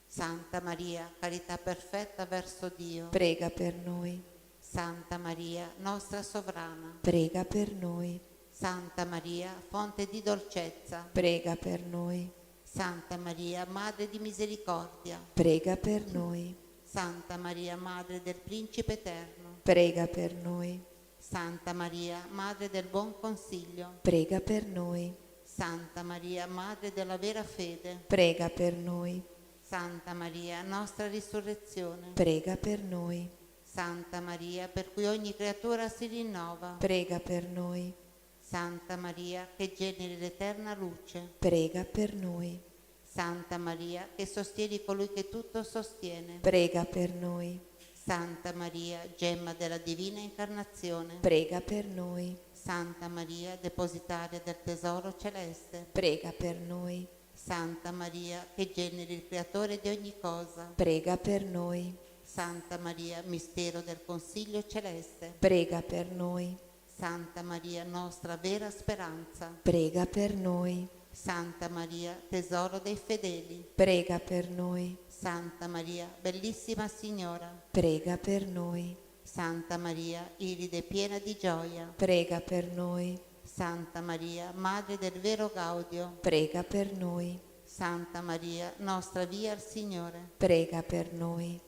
Santa Maria, carità perfetta verso Dio. prega per noi, Santa Maria, nostra sovrana. prega per noi, Santa Maria, fonte di dolcezza. prega per noi, Santa Maria, Madre di misericordia. prega per noi, Santa Maria, Madre del Principe Eterno. prega per noi, Santa Maria, Madre del Buon Consiglio. prega per noi, Santa Maria, Madre della vera fede. prega per noi, Santa Maria, nostra risurrezione. prega per noi, Santa Maria, per cui ogni creatura si rinnova. prega per noi, Santa Maria, che generi l'eterna luce. prega per noi, Santa Maria, che sostieni colui che tutto sostiene. prega per noi, Santa Maria, gemma della divina incarnazione. prega per noi, Santa Maria, depositaria del tesoro celeste. prega per noi, Santa Maria, che generi il creatore di ogni cosa. prega per noi, Santa Maria, mistero del consiglio celeste. prega per noi, Santa Maria, nostra vera speranza. prega per noi, Santa Maria, tesoro dei fedeli. prega per noi, Santa Maria, bellissima Signora. prega per noi, Santa Maria, iride piena di gioia. prega per noi, Santa Maria, Madre del vero Gaudio. prega per noi, Santa Maria, nostra via al Signore. prega per noi,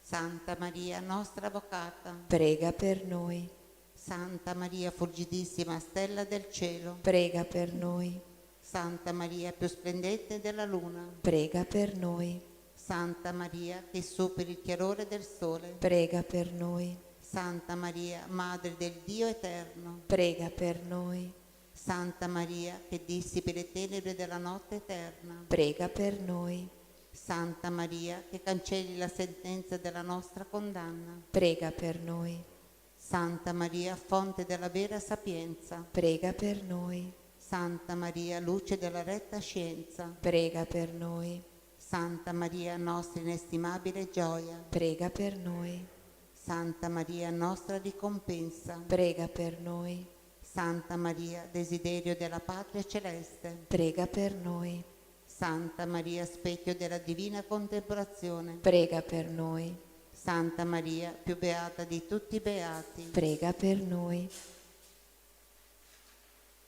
Santa Maria, nostra avvocata. prega per noi, Santa Maria, fulgidissima stella del cielo. prega per noi, Santa Maria, più splendente della luna. prega per noi, Santa Maria, che superi il chiarore del sole. prega per noi, Santa Maria, Madre del Dio eterno. prega per noi, Santa Maria, che dissipi le tenebre della notte eterna. prega per noi, Santa Maria, che cancelli la sentenza della nostra condanna. prega per noi, Santa Maria, fonte della vera sapienza. prega per noi, Santa Maria, luce della retta scienza. prega per noi, Santa Maria, nostra inestimabile gioia. prega per noi, Santa Maria, nostra ricompensa. prega per noi, Santa Maria, desiderio della patria celeste. prega per noi, Santa Maria, specchio della divina contemplazione. prega per noi, Santa Maria, più beata di tutti i beati. prega per noi,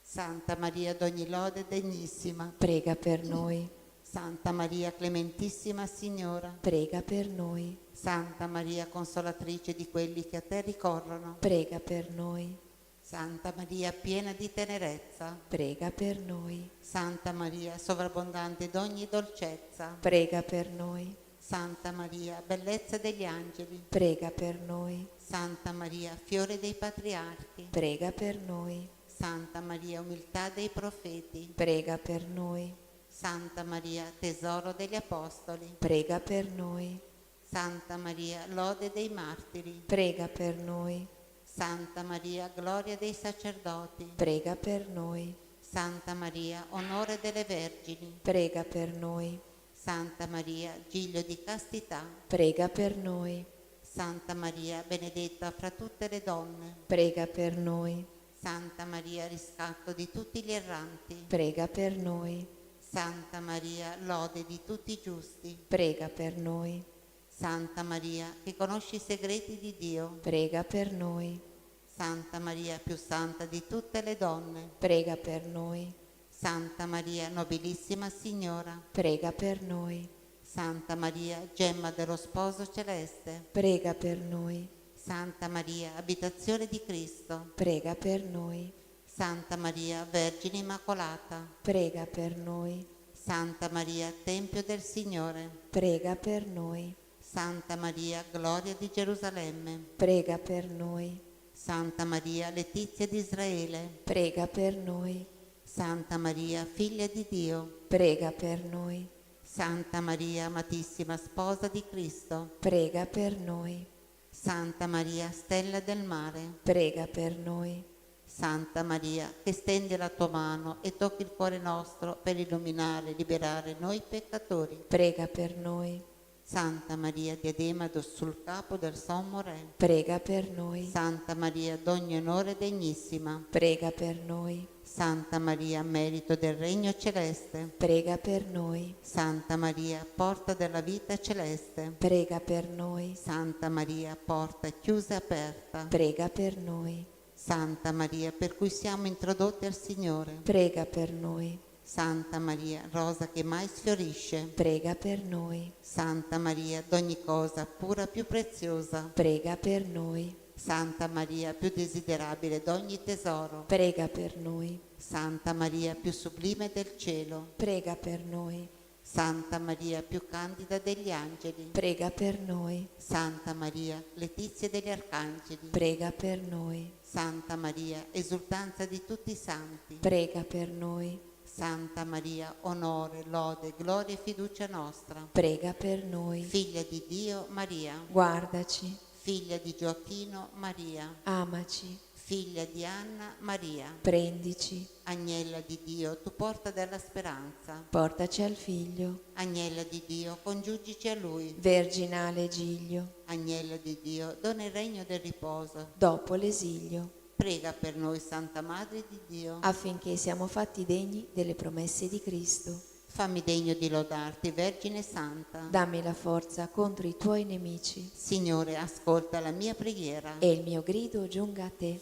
Santa Maria, d'ogni lode degnissima. prega per noi, Santa Maria, clementissima Signora. prega per noi, Santa Maria, consolatrice di quelli che a te ricorrono. prega per noi, Santa Maria, piena di tenerezza. prega per noi, Santa Maria, sovrabbondante d'ogni dolcezza. prega per noi, Santa Maria, bellezza degli angeli. prega per noi, Santa Maria, fiore dei patriarchi. prega per noi, Santa Maria, umiltà dei profeti. prega per noi, Santa Maria, tesoro degli apostoli. prega per noi, Santa Maria, lode dei martiri. prega per noi, Santa Maria, gloria dei sacerdoti. prega per noi, Santa Maria, onore delle vergini. prega per noi, Santa Maria, giglio di castità. prega per noi, Santa Maria, benedetta fra tutte le donne. prega per noi, Santa Maria, riscatto di tutti gli erranti. prega per noi, Santa Maria, lode di tutti i giusti. prega per noi, Santa Maria, che conosci i segreti di Dio. prega per noi, Santa Maria, più santa di tutte le donne. prega per noi, Santa Maria, nobilissima Signora. prega per noi, Santa Maria, gemma dello sposo celeste. prega per noi, Santa Maria, abitazione di Cristo. prega per noi, Santa Maria, Vergine Immacolata. prega per noi, Santa Maria, Tempio del Signore. prega per noi, Santa Maria, Gloria di Gerusalemme. prega per noi, Santa Maria, Letizia di Israele. prega per noi, Santa Maria, Figlia di Dio. prega per noi, Santa Maria, amatissima Sposa di Cristo. prega per noi, Santa Maria, Stella del mare. prega per noi, Santa Maria, che stendi la tua mano e tocchi il cuore nostro per illuminare e liberare noi peccatori. prega per noi, Santa Maria, diadema sul capo del sommo Re. prega per noi. Santa Maria, d'ogni onore degnissima. Prega per noi. Santa Maria, merito del regno celeste. Prega per noi. Santa Maria, porta della vita celeste. Prega per noi. Santa Maria, porta chiusa e aperta. Prega per noi. Santa Maria, per cui siamo introdotti al Signore. Prega per noi. Santa Maria, rosa che mai sfiorisce. Prega per noi. Santa Maria, d'ogni cosa pura più preziosa. Prega per noi. Santa Maria, più desiderabile d'ogni tesoro. Prega per noi. Santa Maria, più sublime del cielo. Prega per noi. Santa Maria, più candida degli angeli. Prega per noi. Santa Maria, letizia degli arcangeli. Prega per noi. Santa Maria, esultanza di tutti i santi. Prega per noi. Santa Maria, onore, lode, gloria e fiducia nostra. Prega per noi. Figlia di Dio, Maria. Guardaci. Figlia di Gioacchino, Maria. Amaci. Figlia di Anna, Maria. Prendici. Agnella di Dio, tu porta della speranza. Portaci al Figlio. Agnella di Dio, congiungici a Lui. Verginale Giglio. Agnella di Dio, dona il regno del riposo. Dopo l'esilio. Prega per noi, Santa Madre di Dio. Affinché siamo fatti degni delle promesse di Cristo. Fammi degno di lodarti, Vergine Santa. Dammi la forza contro i tuoi nemici. Signore, ascolta la mia preghiera. E il mio grido giunga a te.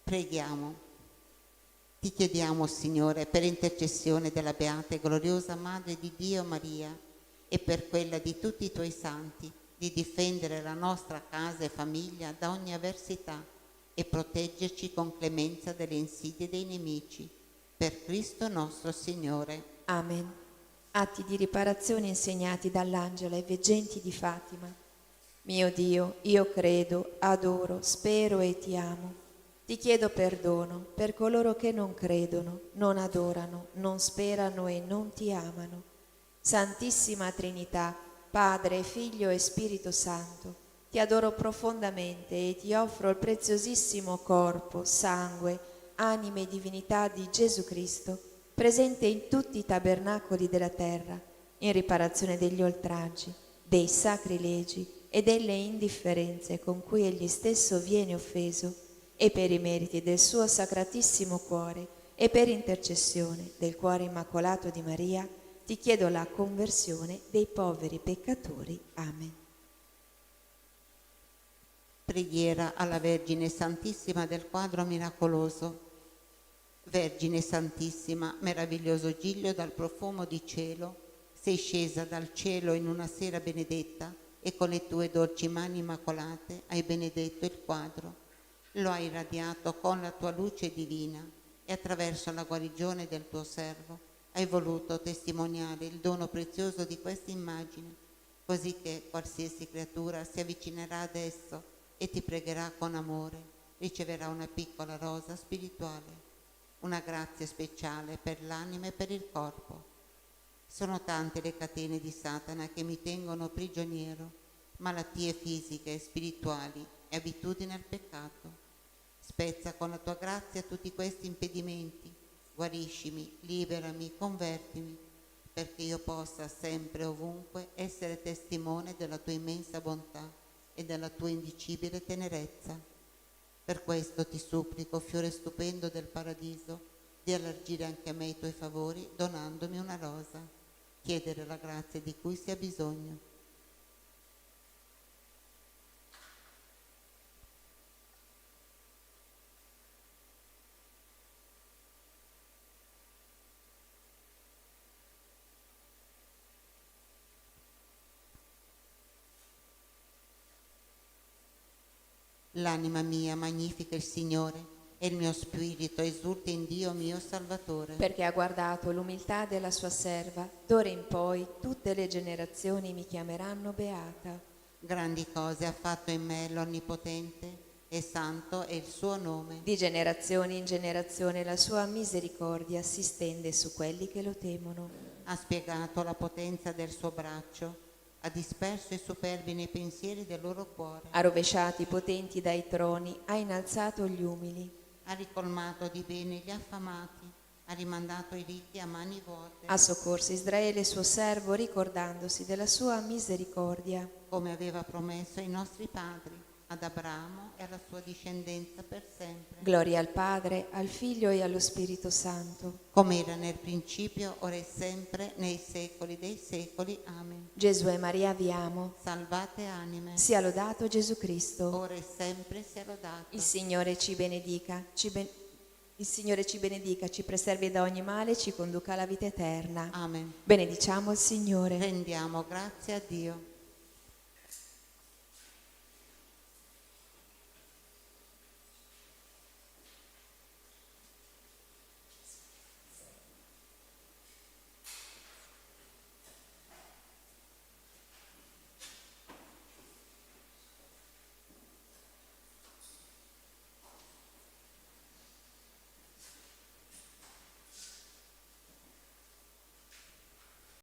Preghiamo. Ti chiediamo, Signore, per intercessione della beata e gloriosa Madre di Dio Maria e per quella di tutti i tuoi santi, di difendere la nostra casa e famiglia da ogni avversità e proteggerci con clemenza dalle insidie dei nemici. Per Cristo nostro Signore. Amen. Atti di riparazione insegnati dall'angelo ai veggenti di Fatima. Mio Dio, io credo, adoro, spero e ti amo. Ti chiedo perdono per coloro che non credono, non adorano, non sperano e non ti amano. Santissima Trinità, Padre, Figlio e Spirito Santo, ti adoro profondamente e ti offro il preziosissimo corpo, sangue, anima e divinità di Gesù Cristo, presente in tutti i tabernacoli della terra, in riparazione degli oltraggi, dei sacrilegi e delle indifferenze con cui egli stesso viene offeso, e per i meriti del suo sacratissimo cuore e per intercessione del cuore immacolato di Maria, ti chiedo la conversione dei poveri peccatori. Amen. Preghiera alla Vergine Santissima del quadro miracoloso. Vergine Santissima, meraviglioso giglio dal profumo di cielo, sei scesa dal cielo in una sera benedetta e con le tue dolci mani immacolate hai benedetto il quadro. Lo hai irradiato con la tua luce divina e attraverso la guarigione del tuo servo hai voluto testimoniare il dono prezioso di questa immagine, così che qualsiasi creatura si avvicinerà ad esso e ti pregherà con amore, riceverà una piccola rosa spirituale, una grazia speciale per l'anima e per il corpo. Sono tante le catene di Satana che mi tengono prigioniero, malattie fisiche e spirituali e abitudini al peccato. Spezza con la tua grazia tutti questi impedimenti, guariscimi, liberami, convertimi, perché io possa sempre e ovunque essere testimone della tua immensa bontà e della tua indicibile tenerezza. Per questo ti supplico, fiore stupendo del paradiso, di allargire anche a me i tuoi favori donandomi una rosa, chiedere la grazia di cui si ha bisogno. L'anima mia magnifica il Signore e il mio spirito esulta in Dio mio Salvatore. Perché ha guardato l'umiltà della sua serva, d'ora in poi tutte le generazioni mi chiameranno beata. Grandi cose ha fatto in me l'Onnipotente e santo è il suo nome. Di generazione in generazione la sua misericordia si stende su quelli che lo temono. Ha spiegato la potenza del suo braccio, ha disperso i superbi nei pensieri del loro cuore. Ha rovesciato i potenti dai troni, ha innalzato gli umili. Ha ricolmato di bene gli affamati, ha rimandato i ricchi a mani vuote, Ha soccorso Israele suo servo, ricordandosi della sua misericordia. come aveva promesso ai nostri padri, ad Abramo e alla sua discendenza per sempre, Gloria al Padre, al Figlio e allo Spirito Santo. come era nel principio, ora e sempre, nei secoli dei secoli. Amen. Gesù e Maria vi amo. Salvate anime, Sia lodato Gesù Cristo. ora e sempre sia lodato. Il Signore ci benedica, il Signore ci benedica, ci preservi da ogni male, ci conduca alla vita eterna. Amen. Benediciamo il Signore. Rendiamo grazie a Dio.